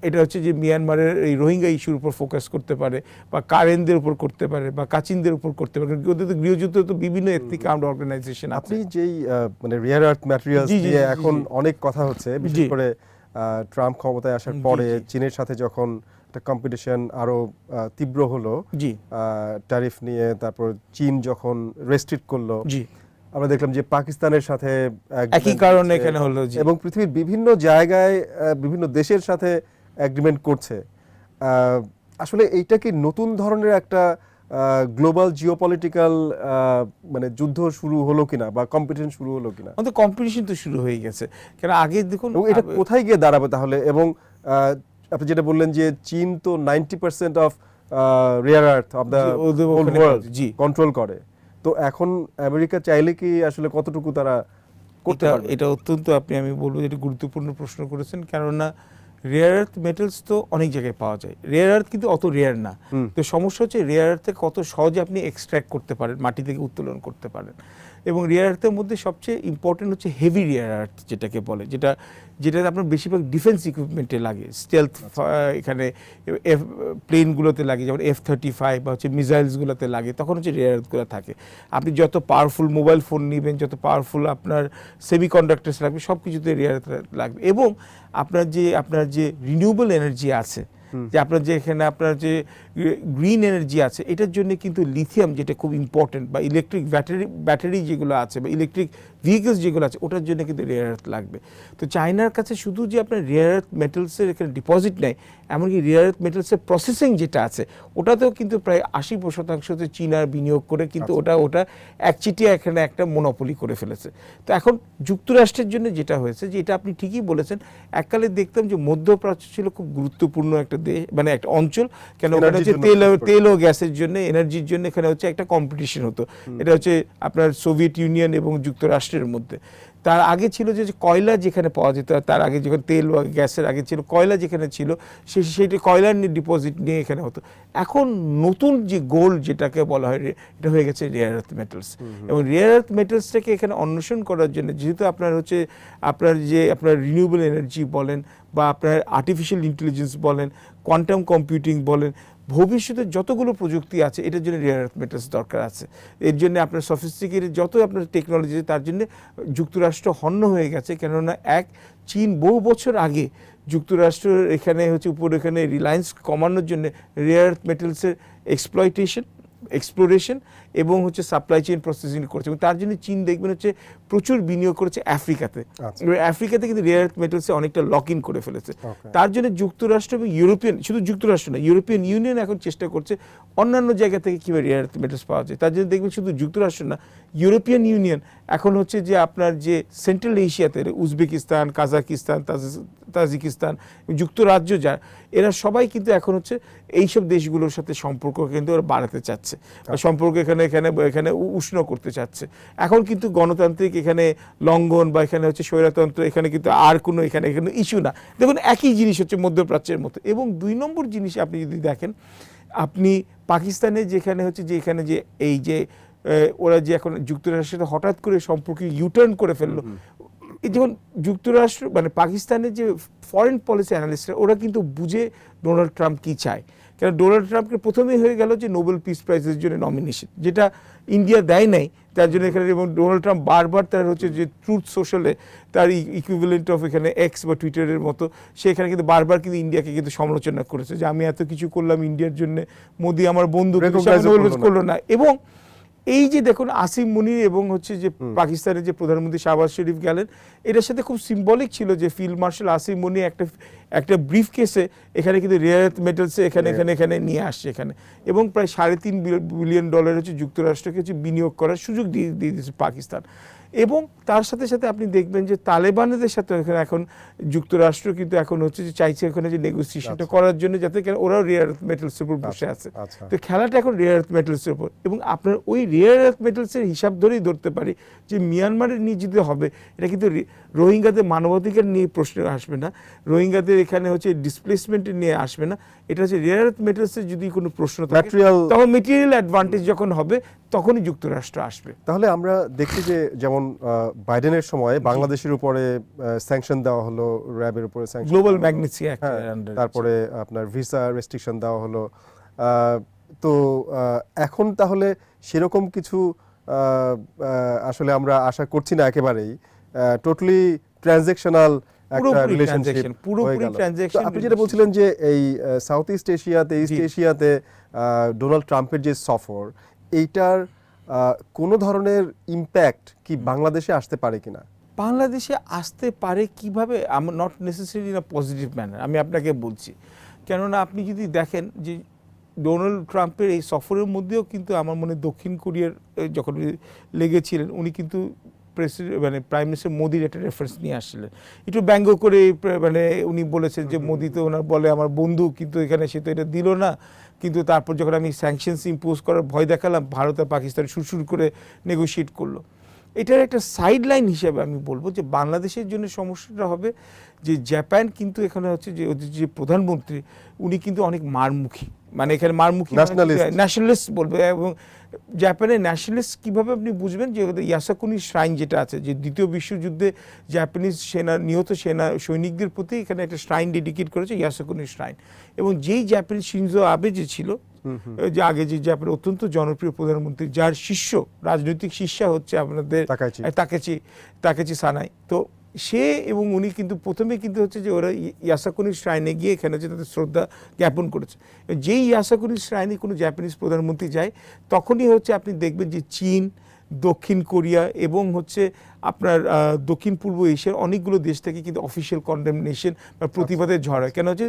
এটা হচ্ছে যে মিয়ানমারের এই রোহিঙ্গা ইস্যুর উপর ফোকাস করতে পারে, বা কারেনদের উপর করতে পারে, বা কাচিনদের উপর করতে পারে। ওদের তো গৃহযুদ্ধ তো বিভিন্ন এথনিক আর্মড অর্গানাইজেশন। আপনি যেই মানে রেয়ার আর্থ ম্যাটেরিয়ালস নিয়ে এখন অনেক কথা হচ্ছে, বিশেষ করে ট্রাম্প ক্ষমতায় আসার পরে চীনের সাথে যখন একটা কম্পিটিশন আরো তীব্র হলো ট্যারিফ নিয়ে, তারপর চীন যখন রেস্ট্রিক্ট করলো, আমরা দেখলাম যে পাকিস্তানের সাথে একই কারণে এখানে হলো, এবং পৃথিবীর বিভিন্ন জায়গায় বিভিন্ন দেশের সাথে এগ্রিমেন্ট করছে। আসলে এইটা কি নতুন ধরনের একটা গ্লোবাল জিওপলিটিক্যাল মানে যুদ্ধ শুরু হলো কিনা, বা কম্পিটিশন শুরু হলো কিনা? আমাদের কম্পিটিশন তো শুরু হয়ে গেছে, কেন আগে দেখুন এটা কোথায় গিয়ে দাঁড়াবে তাহলে? এবং আপনি যেটা বললেন যে চীন তো 90% of rare earth of the whole world control করে, তো এখন আমেরিকা চাইলে কি আসলে কতটুকু তারা করতে পারবে? এটা অত্যন্ত আমি বলবো এটা গুরুত্বপূর্ণ প্রশ্ন করেছেন, কেননা রেয়ার আর্থ মেটালস তো অনেক জায়গায় পাওয়া যায়, রেয়ার আর্থ কিন্তু অত রেয়ার না। তো সমস্যা হচ্ছে রেয়ার আর্থে কত সহজে আপনি এক্সট্র্যাক্ট করতে পারেন, মাটি থেকে উত্তোলন করতে পারেন। এবং রেয়ার আর্থের মধ্যে সবচেয়ে ইম্পর্টেন্ট হচ্ছে হেভি রেয়ার আর্থ যেটাকে বলে, যেটা আপনার বেশিরভাগ ডিফেন্স ইকুইপমেন্টে লাগে, স্টেলথ এখানে প্লেনগুলোতে লাগে, যেমন F-35 বা হচ্ছে মিসাইলসগুলোতে লাগে, তখন হচ্ছে রেয়ার আর্থগুলো থাকে। আপনি যত পাওয়ারফুল মোবাইল ফোন নেবেন, যত পাওয়ারফুল আপনার সেমিকন্ডাক্টার্স লাগবে, সব কিছুতে রেয়ার আর্থ লাগবে। এবং আপনার যে রিনিউয়েবল এনার্জি আছে, যে আপনার যে এখানে আপনার যে গ্রিন এনার্জি আছে, এটার জন্য কিন্তু লিথিয়াম যেটা খুব ইম্পর্টেন্ট, বা ইলেকট্রিক ব্যাটারি যেগুলো আছে, বা ইলেকট্রিক ভেহিকলস যেগুলো আছে, ওটার জন্য কিন্তু রেয়ার আর্থ লাগবে। তো চায়নার কাছে শুধু যে আপনার রেয়ার আর্থ মেটালসের এখানে ডিপোজিট নেই, এমনকি রেয়ার আর্থ মেটালসের প্রসেসিং যেটা আছে ওটাতেও কিন্তু প্রায় 80% চীনার বিনিয়োগ করে কিন্তু ওটা একচিটিয়া এখানে একটা মনোপলি করে ফেলেছে। তো এখন যুক্তরাষ্ট্রের জন্য যেটা হয়েছে, যে এটা আপনি ঠিকই বলেছেন, এককালে দেখতাম যে মধ্যপ্রাচ্য ছিল খুব গুরুত্বপূর্ণ একটা দেশ, মানে একটা অঞ্চল, কেন ওখানে হচ্ছে তেল ও গ্যাসের জন্য, এনার্জির জন্য এখানে হচ্ছে একটা কম্পিটিশন হতো। এটা হচ্ছে আপনার সোভিয়েত ইউনিয়ন এবং যুক্তরাষ্ট্রের মধ্যে। তার আগে ছিল যে কয়লা যেখানে পাওয়া যেত, তার আগে যখন তেল বা গ্যাসের আগে ছিল কয়লা যেখানে ছিল সেটি কয়লার ডিপোজিট নিয়ে এখানে হতো। এখন নতুন যে গোল্ড যেটাকে বলা হয় এটা হয়ে গেছে রেয়ার আর্থ মেটালস। এবং রেয়ার আর্থ মেটালসটাকে এখানে অন্বেষণ করার জন্য যেহেতু আপনার হচ্ছে আপনার রিনিউয়েবল এনার্জি বলেন বা আপনার আর্টিফিশিয়াল ইন্টেলিজেন্স বলেন, কোয়ান্টাম কম্পিউটিং বলেন, ভবিষ্যতে যতগুলো প্রযুক্তি আছে এটার জন্য রেয়ার আর্থ মেটালস দরকার আছে। এর জন্য আপনার সফিস্টিকেটেড যত আপনার টেকনোলজি তার জন্য যুক্তরাষ্ট্র হন্য হয়ে গেছে। কেননা চীন বহু বছর আগে যুক্তরাষ্ট্র এখানে হচ্ছে এখানে রিলায়েন্স কমানোর জন্য রেয়ার আর্থ মেটালসের এক্সপ্লোরেশন এবং হচ্ছে সাপ্লাই চেইন প্রসেসিং করেছে। এবং তার জন্য চীন দেখবেন হচ্ছে প্রচুর বিনিয়োগ করেছে আফ্রিকাতে। আফ্রিকাতে কিন্তু রেয়ার আর্থ মেটালসে অনেকটা লক ইন করে ফেলেছে। তার জন্য যুক্তরাষ্ট্র এবং শুধু যুক্তরাষ্ট্র না, ইউরোপিয়ান ইউনিয়ন এখন চেষ্টা করছে অন্যান্য জায়গা থেকে কীভাবে রেয়ার আর্থ মেটালস পাওয়া যায়। তার জন্য দেখবেন শুধু যুক্তরাষ্ট্র না, ইউরোপিয়ান ইউনিয়ন এখন হচ্ছে যে আপনার যে সেন্ট্রাল এশিয়াতে উজবেকিস্তান, কাজাকিস্তান, তাজিকিস্তান, যুক্তরাজ্য এরা সবাই কিন্তু এখন হচ্ছে এইসব দেশগুলোর সাথে সম্পর্ক কিন্তু ওরা বাড়াতে চাচ্ছে, সম্পর্ক এখানে উষ্ণ করতে চাচ্ছে। এখন কিন্তু গণতান্ত্রিক এখানে লঙ্ঘন বা এখানে হচ্ছে স্বৈরতন্ত্র এখানে কিন্তু আর কোনো এখানে ইস্যু না। দেখুন একই জিনিস হচ্ছে মধ্যপ্রাচ্যের মতো। এবং 2 নম্বর জিনিস আপনি যদি দেখেন, আপনি পাকিস্তানে যেখানে হচ্ছে যে এখানে যে এই যে ওরা যে এখন যুক্তরাষ্ট্রের সাথে হঠাৎ করে সম্পর্কে ইউটার্ন করে ফেললো, যেমন যুক্তরাষ্ট্র মানে পাকিস্তানের যে ফরেন পলিসি অ্যানালিস্টরা ওরা কিন্তু বুঝে ডোনাল্ড ট্রাম্প কী চায়। কেন ডোনাল্ড ট্রাম্পকে প্রথমেই হয়ে গেল যে নোবেল পিস প্রাইজের জন্য নমিনেশন, যেটা ইন্ডিয়া দেয় নাই। তার জন্য এখানে এবং ডোনাল্ড ট্রাম্প বারবার তার হচ্ছে যে ট্রুথ সোশ্যালে তার ইকুইভ্যালেন্ট অফ এখানে এক্স বা টুইটারের মতো সেখানে কিন্তু বারবার কিন্তু ইন্ডিয়াকে কিন্তু সমালোচনা করেছে যে আমি এত কিছু করলাম ইন্ডিয়ার জন্য, মোদি আমার বন্ধু করলো না। এবং এই যে দেখুন আসিম মুনির এবং হচ্ছে যে পাকিস্তানের যে প্রধানমন্ত্রী শাহবাজ শরীফ গেলেন, এটার সাথে খুব সিম্বলিক ছিল যে ফিল্ড মার্শাল আসিম মুনি একটা ব্রিফ কেসে এখানে কিন্তু রেয়ার আর্থ মেটালসে এখানে নিয়ে আসছে এখানে, এবং প্রায় $3.5 বিলিয়ন হচ্ছে যুক্তরাষ্ট্রকে হচ্ছে বিনিয়োগ করার সুযোগ দিয়ে দিয়েছে পাকিস্তান। এবং তার সাথে সাথে আপনি দেখবেন যে তালেবানদের সাথে এখন যুক্তরাষ্ট্র কিন্তু এখন হচ্ছে যে চাইছে এখানে যে নেগোসিয়েশনটা করার জন্য, যাতে ওরাও রেয়ার আর্থ মেটালসের উপর বসে আছে। তো খেলাটা এখন রেয়ার আর্থ মেটালসের উপর। এবং আপনার ওই রেয়ার আর্থ মেটালসের হিসাব ধরেই ধরতে পারি যে মিয়ানমারের নিয়ে যদি হবে, এটা কিন্তু রোহিঙ্গাদের মানবাধিকার নিয়ে প্রশ্ন আসবে না, রোহিঙ্গাদের এখানে হচ্ছে ডিসপ্লেসমেন্ট নিয়ে আসবে না। এটা হচ্ছে রেয়ার আর্থ মেটালসের যদি কোনো প্রশ্ন থাকে তখন মেটেরিয়াল অ্যাডভান্টেজ যখন হবে তখনই যুক্তরাষ্ট্র আসবে। তাহলে আমরা দেখি যে যেমন বাইডেনের সময় বাংলাদেশের উপরে স্যাংশন দেওয়া হলো, র্যাবের উপরে স্যাংশন, গ্লোবাল ম্যাগনেসি অ্যাক্ট, তারপরে আপনার ভিসা রেস্ট্রিকশন দেওয়া হলো। তো এখন তাহলে সেরকম কিছু আসলে আমরা আশা করছি না একেবারেই, টোটালি ট্রানজ্যাকশনাল একটা রিলেশনশিপ হয়ে গেল। আপনি যেটা বলছিলেন যে এই সাউথ ইস্ট এশিয়াতে, ইস্ট এশিয়াতে ডোনাল্ড ট্রাম্পের যে সফর, এইটার কোনো ধরনের ইম্প্যাক্ট কি বাংলাদেশে আসতে পারে কিনা? বাংলাদেশে আসতে পারে কিভাবে, not necessary in a positive manner, আমি আপনাকে বলছি। কেননা আপনি যদি দেখেন যে ডোনাল্ড ট্রাম্পের এই সফরের মধ্যেও কিন্তু আমার মনে দক্ষিণ কোরিয়ার যখন লেগেছিলেন উনি কিন্তু প্রাইম মিনিস্টার মোদির একটা রেফারেন্স নিয়ে আসছিলেন, একটু ব্যঙ্গ করে উনি বলেছেন যে মোদি তো ওনার বলে আমার বন্ধু, কিন্তু এখানে সে তো এটা দিল না। কিন্তু তারপর যখন আমি স্যাংশনস ইম্পোজ করার ভয় দেখালাম, ভারত আর পাকিস্তান সুরসুর করে নেগোশিয়েট করলো। এটার একটা সাইড লাইন হিসেবে আমি বলবো যে বাংলাদেশের জন্য সমস্যাটা হবে যে জাপান কিন্তু এখানে হচ্ছে যে প্রধানমন্ত্রী উনি কিন্তু অনেক মারমুখী, এখানে মারমুখী ন্যাশনালিস্ট বলবে। এবং জাপানের ন্যাশনালিস্ট কীভাবে আপনি বুঝবেন যে ইয়াসাকুনি শ্রাইন যেটা আছে, যে দ্বিতীয় বিশ্বযুদ্ধে জাপানিজ নিহত সৈনিকদের প্রতি এখানে একটা শ্রাইন ডেডিকেট করেছে, ইয়াসাকুনি শ্রাইন। এবং যেই জাপানিজ শিনজো আবে যে ছিল, যে আগে যে জাপানের অত্যন্ত জনপ্রিয় প্রধানমন্ত্রী, যার রাজনৈতিক শিষ্যা হচ্ছে আপনাদের তাকেচি সানাই, তো সে এবং উনি কিন্তু প্রথমে কিন্তু হচ্ছে যে ওরা ইয়াসাকুনি শ্রাইনে গিয়ে এখানে হচ্ছে তাদের শ্রদ্ধা জ্ঞাপন করেছে। যেই ইয়াসাকুনি শ্রাইনে কোনো জাপানিজ প্রধানমন্ত্রী যায়, তখনই হচ্ছে আপনি দেখবেন যে চীন, দক্ষিণ কোরিয়া এবং হচ্ছে আপনার দক্ষিণ পূর্ব এশিয়ার অনেকগুলো দেশ থেকে কিন্তু অফিসিয়াল কন্ডেমনেশন বা প্রতিবাদের ঝড় হয়। কেন হচ্ছে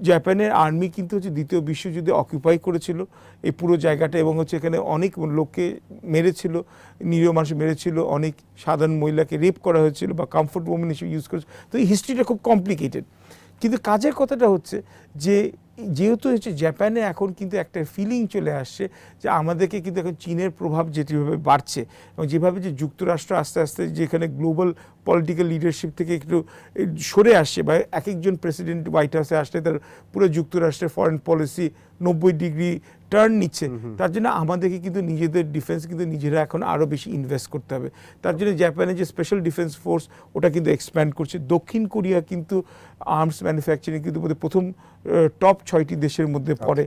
জাপানের আর্মি কিন্তু হচ্ছে দ্বিতীয় বিশ্বযুদ্ধে অকুপাই করেছিল এই পুরো জায়গাটা, এবং হচ্ছে এখানে অনেক লোককে মেরেছিল, নিরীহ মানুষ মেরেছিল, অনেক সাধারণ মহিলাকে রেপ করা হয়েছিল বা কমফোর্ট ওমেন হিসেবে ইউজ করেছিল। তো এই হিস্ট্রিটা খুব কমপ্লিকেটেড। কিন্তু কাজের কথাটা হচ্ছে যে যেহেতু হচ্ছে জাপানে এখন কিন্তু একটা ফিলিং চলে আসছে যে আমাদেরকে কিন্তু এখন চীনের প্রভাব যেভাবে বাড়ছে এবং যেভাবে যে যুক্তরাষ্ট্র আস্তে আস্তে যেখানে গ্লোবাল পলিটিক্যাল লিডারশিপ থেকে একটু সরে আসছে বা এক একজন প্রেসিডেন্ট হোয়াইট হাউসে আসলে তার পুরো যুক্তরাষ্ট্রের ফরেন পলিসি 90 ডিগ্রি টার্ন নিচ্ছে, তার জন্য আমাদেরকে কিন্তু নিজেদের ডিফেন্স কিন্তু নিজেরা এখন আরও বেশি ইনভেস্ট করতে হবে। তার জন্য জাপানের যে স্পেশাল ডিফেন্স ফোর্স ওটা কিন্তু এক্সপ্যান্ড করছে। দক্ষিণ কোরিয়া কিন্তু আর্মস ম্যানুফ্যাকচারিং কিন্তু প্রথম টপ 6টি দেশের মধ্যে পড়ে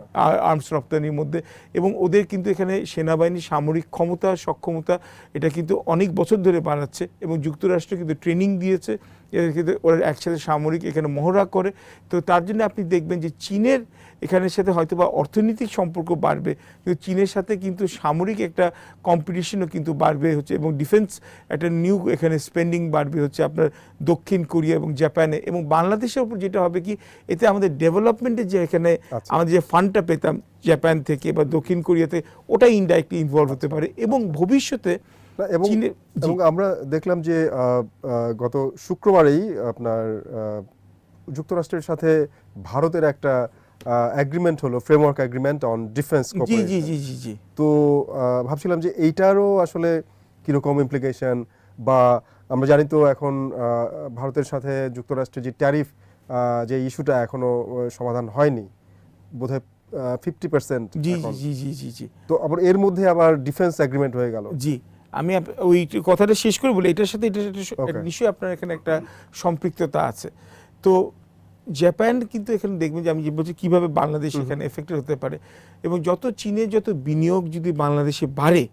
আর্মস রপ্তানির মধ্যে, এবং ওদের কিন্তু এখানে সেনাবাহিনী সামরিক ক্ষমতা সক্ষমতা এটা কিন্তু অনেক বছর ধরে বাড়াচ্ছে এবং যুক্তরাষ্ট্র কিন্তু ট্রেনিং দিয়েছে, এদের কিন্তু ওরা একসাথে সামরিক এখানে মহড়া করে। তো তার জন্য আপনি দেখবেন যে চীনের এখানের সাথে হয়তো বা অর্থনৈতিক সম্পর্ক বাড়বে, কিন্তু চীনের সাথে কিন্তু সামরিক একটা কম্পিটিশনও কিন্তু বাড়বে হচ্ছে, এবং ডিফেন্স একটা নিউ এখানে স্পেন্ডিং বাড়বে হচ্ছে আপনার দক্ষিণ কোরিয়া এবং জাপানে। এবং বাংলাদেশের উপর যেটা হবে কি, এতে আমাদের ডেভেলপমেন্টের যে এখানে আমাদের যে ফান্ডটা পেতাম জাপান থেকে বা দক্ষিণ কোরিয়াতে, ওটা ইনডাইরেক্টলি ইনভলভ হতে পারে। এবং ভবিষ্যতে এবং আমরা দেখলাম যে গত শুক্রবারেই আপনার যুক্তরাষ্ট্রের সাথে ভারতের একটা এগ্রিমেন্ট হলো, framework agreement on defence cooperation. তো ভাবছিলাম যে এইটারও আসলে কিরকম ইমপ্লিকেশন, বা আমরা জানি তো এখন ভারতের সাথে যুক্তরাষ্ট্রের যে ট্যারিফ যে ইস্যুটা এখনো সমাধান হয়নি, বোধহয় 50%। জি। তো আবার এর মধ্যে আবার ডিফেন্স এগ্রিমেন্ট হয়ে গেল। জি, আমি ওই কথাটা শেষ করে বলি, এটার সাথে এটা নিশ্চয়ই আপনার এখানে একটা সম্পৃক্ততা আছে। তো জাপান কিন্তু এখানে দেখবেন যে আমি যে বলছি কীভাবে বাংলাদেশ এখানে এফেক্টেড হতে পারে, এবং যত চীনের যত বিনিয়োগ যদি বাংলাদেশে বাড়ে,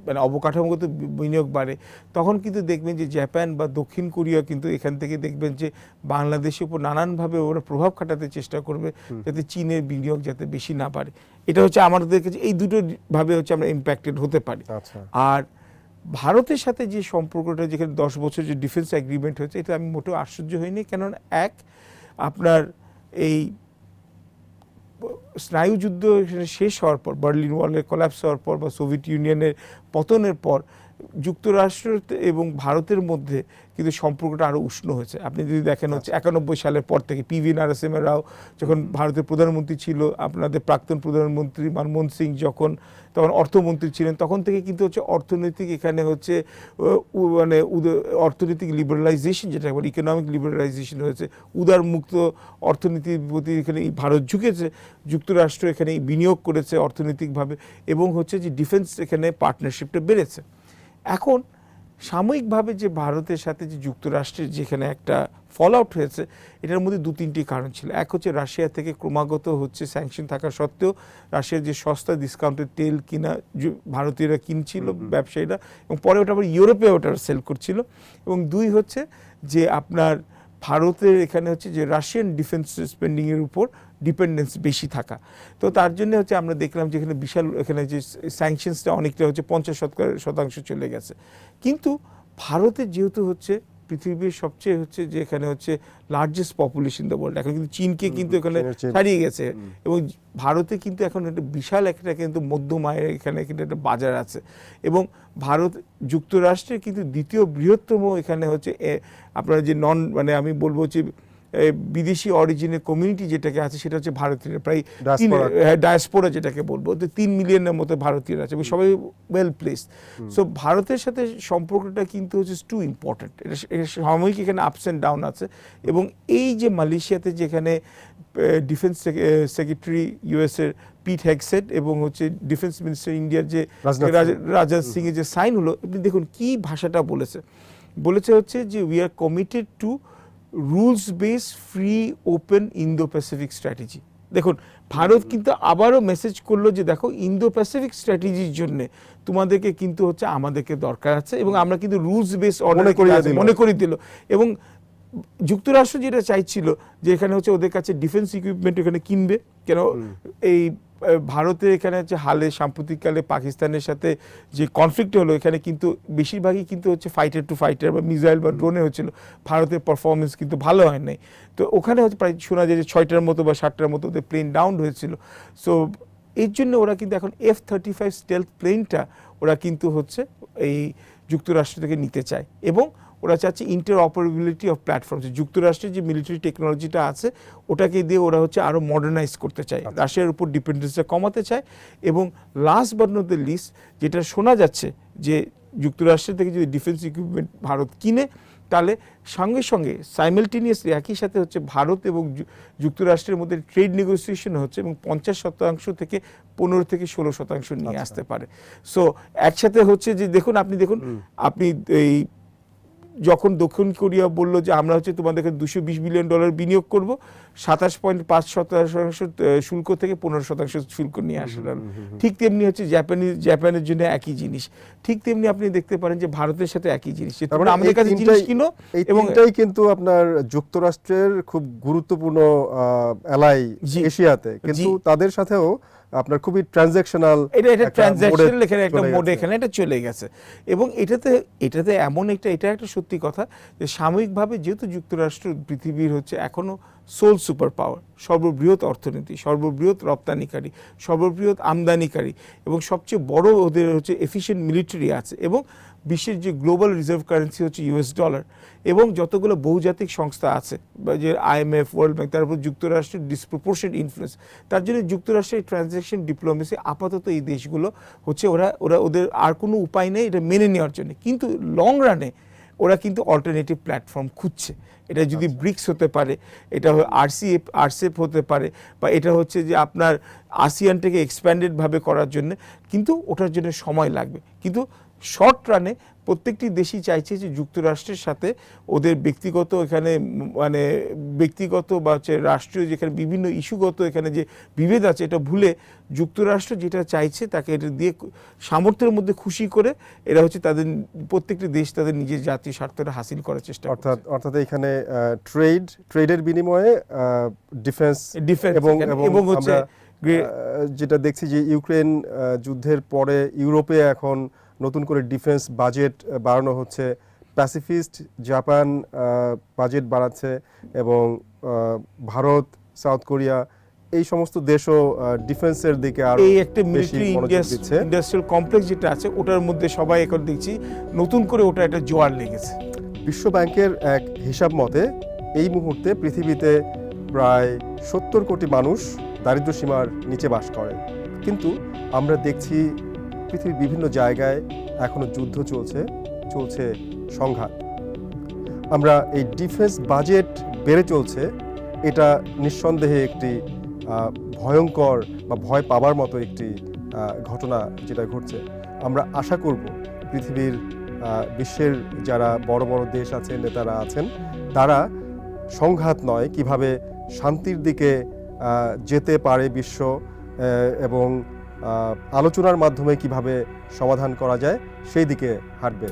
মানে অবকাঠামোগত বিনিয়োগ বাড়ে, তখন কিন্তু দেখবেন যে জাপান বা দক্ষিণ কোরিয়া কিন্তু এখান থেকে দেখবেন যে বাংলাদেশের উপর নানানভাবে ওরা প্রভাব খাটাতে চেষ্টা করবে যাতে চীনের বিনিয়োগ যাতে বেশি না বাড়ে। এটা হচ্ছে আমাদের কাছে এই দুটো ভাবে হচ্ছে আমরা ইম্প্যাক্টেড হতে পারি। আর ভারতের সাথে যে সম্পর্কটা, যেখানে 10 বছর যে ডিফেন্স এগ্রিমেন্ট হয়েছে, এটা আমি মোটেও আশ্চর্য হইনি। কেননা আপনার এই স্নায়ুযুদ্ধ শেষ হওয়ার পর, বার্লিন ওয়ালের কোল্যাপস হওয়ার পর বা সোভিয়েত ইউনিয়নের পতনের পর যুক্তরাষ্ট্র এবং ভারতের মধ্যে কিন্তু সম্পর্কটা আরও উষ্ণ হয়েছে। আপনি যদি দেখেন হচ্ছে 91 সালের পর থেকে পিভি নরসিংহ রাও যখন ভারতের প্রধানমন্ত্রী ছিল, আপনাদের প্রাক্তন প্রধানমন্ত্রী মনমোহন সিং যখন তখন অর্থমন্ত্রী ছিলেন, তখন থেকে কিন্তু হচ্ছে অর্থনৈতিক এখানে হচ্ছে মানে অর্থনৈতিক লিবারালাইজেশন, যেটা বলে ইকোনমিক লিবারালাইজেশন হয়েছে, উদার মুক্ত অর্থনীতির প্রতি এখানে ভারত ঝুঁকেছে, যুক্তরাষ্ট্র এখানে বিনিয়োগ করেছে অর্থনৈতিকভাবে, এবং হচ্ছে যে ডিফেন্স এখানে পার্টনারশিপটা বেড়েছে। এখন সাময়িকভাবে যে ভারতের সাথে যে যুক্তরাষ্ট্রের যেখানে একটা ফল আউট হয়েছে, এটার মধ্যে 2-3টি কারণ ছিল। এক হচ্ছে রাশিয়া থেকে ক্রমাগত হচ্ছে স্যাংশন থাকা সত্ত্বেও রাশিয়ার যে সস্তা ডিসকাউন্টেড তেল কিনা ভারতীয়রা কিনছিল ব্যবসায়ীরা, এবং পরে ওটা আবার ইউরোপে ওটা সেল করছিল। এবং 2 হচ্ছে যে আপনার ভারতের এখানে হচ্ছে যে রাশিয়ান ডিফেন্স স্পেন্ডিংয়ের উপর ডিপেন্ডেন্স বেশি থাকা। তো তার জন্য হচ্ছে আমরা দেখলাম যে এখানে বিশাল এখানে যে স্যাংশনসটা অনেকটা হচ্ছে 50% চলে গেছে। কিন্তু ভারতের যেহেতু হচ্ছে পৃথিবীর সবচেয়ে হচ্ছে যে এখানে হচ্ছে লার্জেস্ট পপুলেশন দ্য ওয়ার্ল্ড, এখন কিন্তু চীনকে কিন্তু এখানে ছাড়িয়ে গেছে, এবং ভারতে কিন্তু এখন একটা বিশাল একটা কিন্তু মধ্যম আয়ের এখানে কিন্তু একটা বাজার আছে, এবং ভারত যুক্তরাষ্ট্রের কিন্তু দ্বিতীয় বৃহত্তম এখানে হচ্ছে আপনার যে মানে আমি বলবো যে বিদেশি অরিজিনের কমিউনিটি যেটাকে আছে, সেটা হচ্ছে ভারতীয়রা, প্রায় ডায়াসপোরা যেটাকে বলবো, 3 মিলিয়নের মতো ভারতীয়রা আছে, এবং সবাই ওয়েল প্লেসড। সো ভারতের সাথে সম্পর্কটা কিন্তু হচ্ছে টু ইম্পর্টেন্ট। এটা সাময়িক এখানে আপস অ্যান্ড ডাউন আছে, এবং এই যে মালয়েশিয়াতে যেখানে ডিফেন্স সেক্রেটারি ইউএসের পিট হেগসেট এবং হচ্ছে ডিফেন্স মিনিস্টার ইন্ডিয়ার যে রাজনাথ সিং এর যে সাইন হলো, আপনি দেখুন কি ভাষাটা বলেছে হচ্ছে যে we are committed two rules base free open Indo Pacific strategy. দেখুন ভারত কিন্তু আবারও মেসেজ করলো যে দেখো ইন্দো প্যাসিফিক স্ট্র্যাটেজির জন্য তোমাদেরকে কিন্তু হচ্ছে আমাদেরকে দরকার আছে, এবং আমরা কিন্তু রুলস বেস মনে করিয়ে দিল। এবং যুক্তরাষ্ট্র যেটা চাইছিল যে এখানে হচ্ছে ওদের কাছে ডিফেন্স ইকুইপমেন্ট এখানে কিনবে, কেন এই ভারতের এখানে হচ্ছে সাম্প্রতিককালে পাকিস্তানের সাথে যে কনফ্লিক্ট হলো, এখানে কিন্তু বেশিরভাগই কিন্তু হচ্ছে ফাইটার টু ফাইটার বা মিসাইল বা ড্রোনে হচ্ছিল, ভারতের পারফরমেন্স কিন্তু ভালো হয় নাই। তো ওখানে হচ্ছে প্রায় শোনা যায় যে 6টার মতো বা 7টার মতো ওদের প্লেন ডাউন হয়েছিল। সো এর জন্য ওরা কিন্তু এখন F-35 স্টেলথ প্লেনটা ওরা কিন্তু হচ্ছে এই যুক্তরাষ্ট্র থেকে নিতে চায়, এবং ওরা চাচ্ছে ইন্টার অপারেবিলিটি অফ প্ল্যাটফর্মস। যুক্তরাষ্ট্রের যে মিলিটারি টেকনোলজিটা আছে ওটাকে দিয়ে ওরা হচ্ছে আরও মডার্নাইজ করতে চায়, রাশিয়ার উপর ডিপেন্ডেন্সটা কমাতে চায়। এবং last but not the least, যেটা শোনা যাচ্ছে যে যুক্তরাষ্ট্র থেকে যদি ডিফেন্স ইকুইপমেন্ট ভারত কিনে, তাহলে সঙ্গে সঙ্গে সাইমেলটেনিয়াসলি একই সাথে হচ্ছে ভারত এবং যুক্তরাষ্ট্রের মধ্যে ট্রেড নেগোসিয়েশন হচ্ছে এবং 50% থেকে 15-16% নিয়ে আসতে পারে। সো একসাথে হচ্ছে যে দেখুন আপনি এই যখন দক্ষিণ কোরিয়া বললো যে আমরা হচ্ছে তোমাদেরকে $220 বিলিয়ন বিনিয়োগ করব, 27.5% শুল্ক থেকে 15% শুল্ক নিয়ে আসলাম। ঠিক তেমনি হচ্ছে জাপানের জন্য একই জিনিস। ঠিক তেমনি আপনি দেখতে পারেন যে ভারতের সাথে একই জিনিস, তোমরা আমাদের কাছে জিনিস কিনো। এবং এটাই কিন্তু আপনার যুক্তরাষ্ট্রের খুব গুরুত্বপূর্ণ এলাই এশিয়াতে, কিন্তু তাদের সাথেও আপনার খুবই ট্রানজ্যাকশনাল, এটা ট্রানজ্যাকশনাল এখানে একটা মোডে এখানে এটা চলে গেছে। এবং এটাতে এমন এটা একটা সত্যি কথা যে সাময়িকভাবে যেহেতু যুক্তরাষ্ট্র পৃথিবীর হচ্ছে এখনো সোল সুপার পাওয়ার, সর্ববৃহৎ অর্থনীতি, সর্ববৃহৎ রপ্তানিকারী, সর্ববৃহৎ আমদানিকারী এবং সবচেয়ে বড় ওদের হচ্ছে এফিশিয়েন্ট মিলিটারি আছে, এবং বিশ্বের যে গ্লোবাল রিজার্ভ কারেন্সি হচ্ছে $, এবং যতগুলো বহুজাতিক সংস্থা আছে যে IMF, ওয়ার্ল্ড ব্যাংক, তার উপর যুক্তরাষ্ট্রের ডিসপ্রপোর্শনেট ইনফ্লুয়েন্স। তার জন্য যুক্তরাষ্ট্রের ট্রানজ্যাকশন ডিপ্লোমেসি আপাতত এই দেশগুলো হচ্ছে ওদের আর কোনো উপায় নেই এটা মেনে নেওয়ার জন্য, কিন্তু লং রানে ওরা কিন্তু অল্টারনেটিভ প্ল্যাটফর্ম খুঁজছে। এটা যদি ব্রিক্স হতে পারে, এটা আরসিএফ হতে পারে, বা এটা হচ্ছে যে আপনার আসিয়ানটাকে এক্সপ্যান্ডেডভাবে করার জন্য, কিন্তু ওটার জন্য সময় লাগবে। কিন্তু শর্ট রানে প্রত্যেকটি দেশই চাইছে যে যুক্তরাষ্ট্রের সাথে ওদের ব্যক্তিগত এখানে মানে ব্যক্তিগত বা হচ্ছে রাষ্ট্রীয় যেখানে বিভিন্ন ইস্যুগত এখানে যে বিভেদ আছে এটা ভুলে যুক্তরাষ্ট্র যেটা চাইছে তাকে এটা দিয়ে সামর্থ্যের মধ্যে খুশি করে এরা হচ্ছে তাদের প্রত্যেকটি দেশ তাদের নিজের জাতীয় স্বার্থটা হাসিল করার চেষ্টা করছে। অর্থাৎ এখানে ট্রেডের বিনিময়ে ডিফেন্স এবং হচ্ছে যেটা দেখছি যে ইউক্রেন যুদ্ধের পরে ইউরোপে এখন নতুন করে ডিফেন্স বাজেট বাড়ানো হচ্ছে, প্যাসিফিস্ট জাপান বাজেট বাড়াচ্ছে, এবং ভারত, সাউথ কোরিয়া এই সমস্ত দেশও ডিফেন্সের দিকে আরো এই একটা মিলিটারি ইন্ডাস্ট্রিয়াল কমপ্লেক্স যেটা আছে ওটার মধ্যে সবাই এখন দেখছি নতুন করে ওটা একটা জোয়ার লেগেছে। বিশ্ব ব্যাংকের এক হিসাব মতে এই মুহূর্তে পৃথিবীতে প্রায় 70 কোটি মানুষ দারিদ্র্য সীমার নিচে বাস করে, কিন্তু আমরা দেখছি পৃথিবীর বিভিন্ন জায়গায় এখনো যুদ্ধ চলছে সংঘাত। আমরা এই ডিফেন্স বাজেট বেড়ে চলছে, এটা নিঃসন্দেহে একটি ভয়ঙ্কর বা ভয় পাবার মতো একটি ঘটনা যেটা ঘটছে। আমরা আশা করব পৃথিবীর বিশ্বের যারা বড় বড় দেশ আছেন, নেতারা আছেন, তারা সংঘাত নয় কিভাবে শান্তির দিকে যেতে পারে বিশ্ব, এবং আলোচনার মাধ্যমে কিভাবে সমাধান করা যায় সেই দিকে হাঁটবে।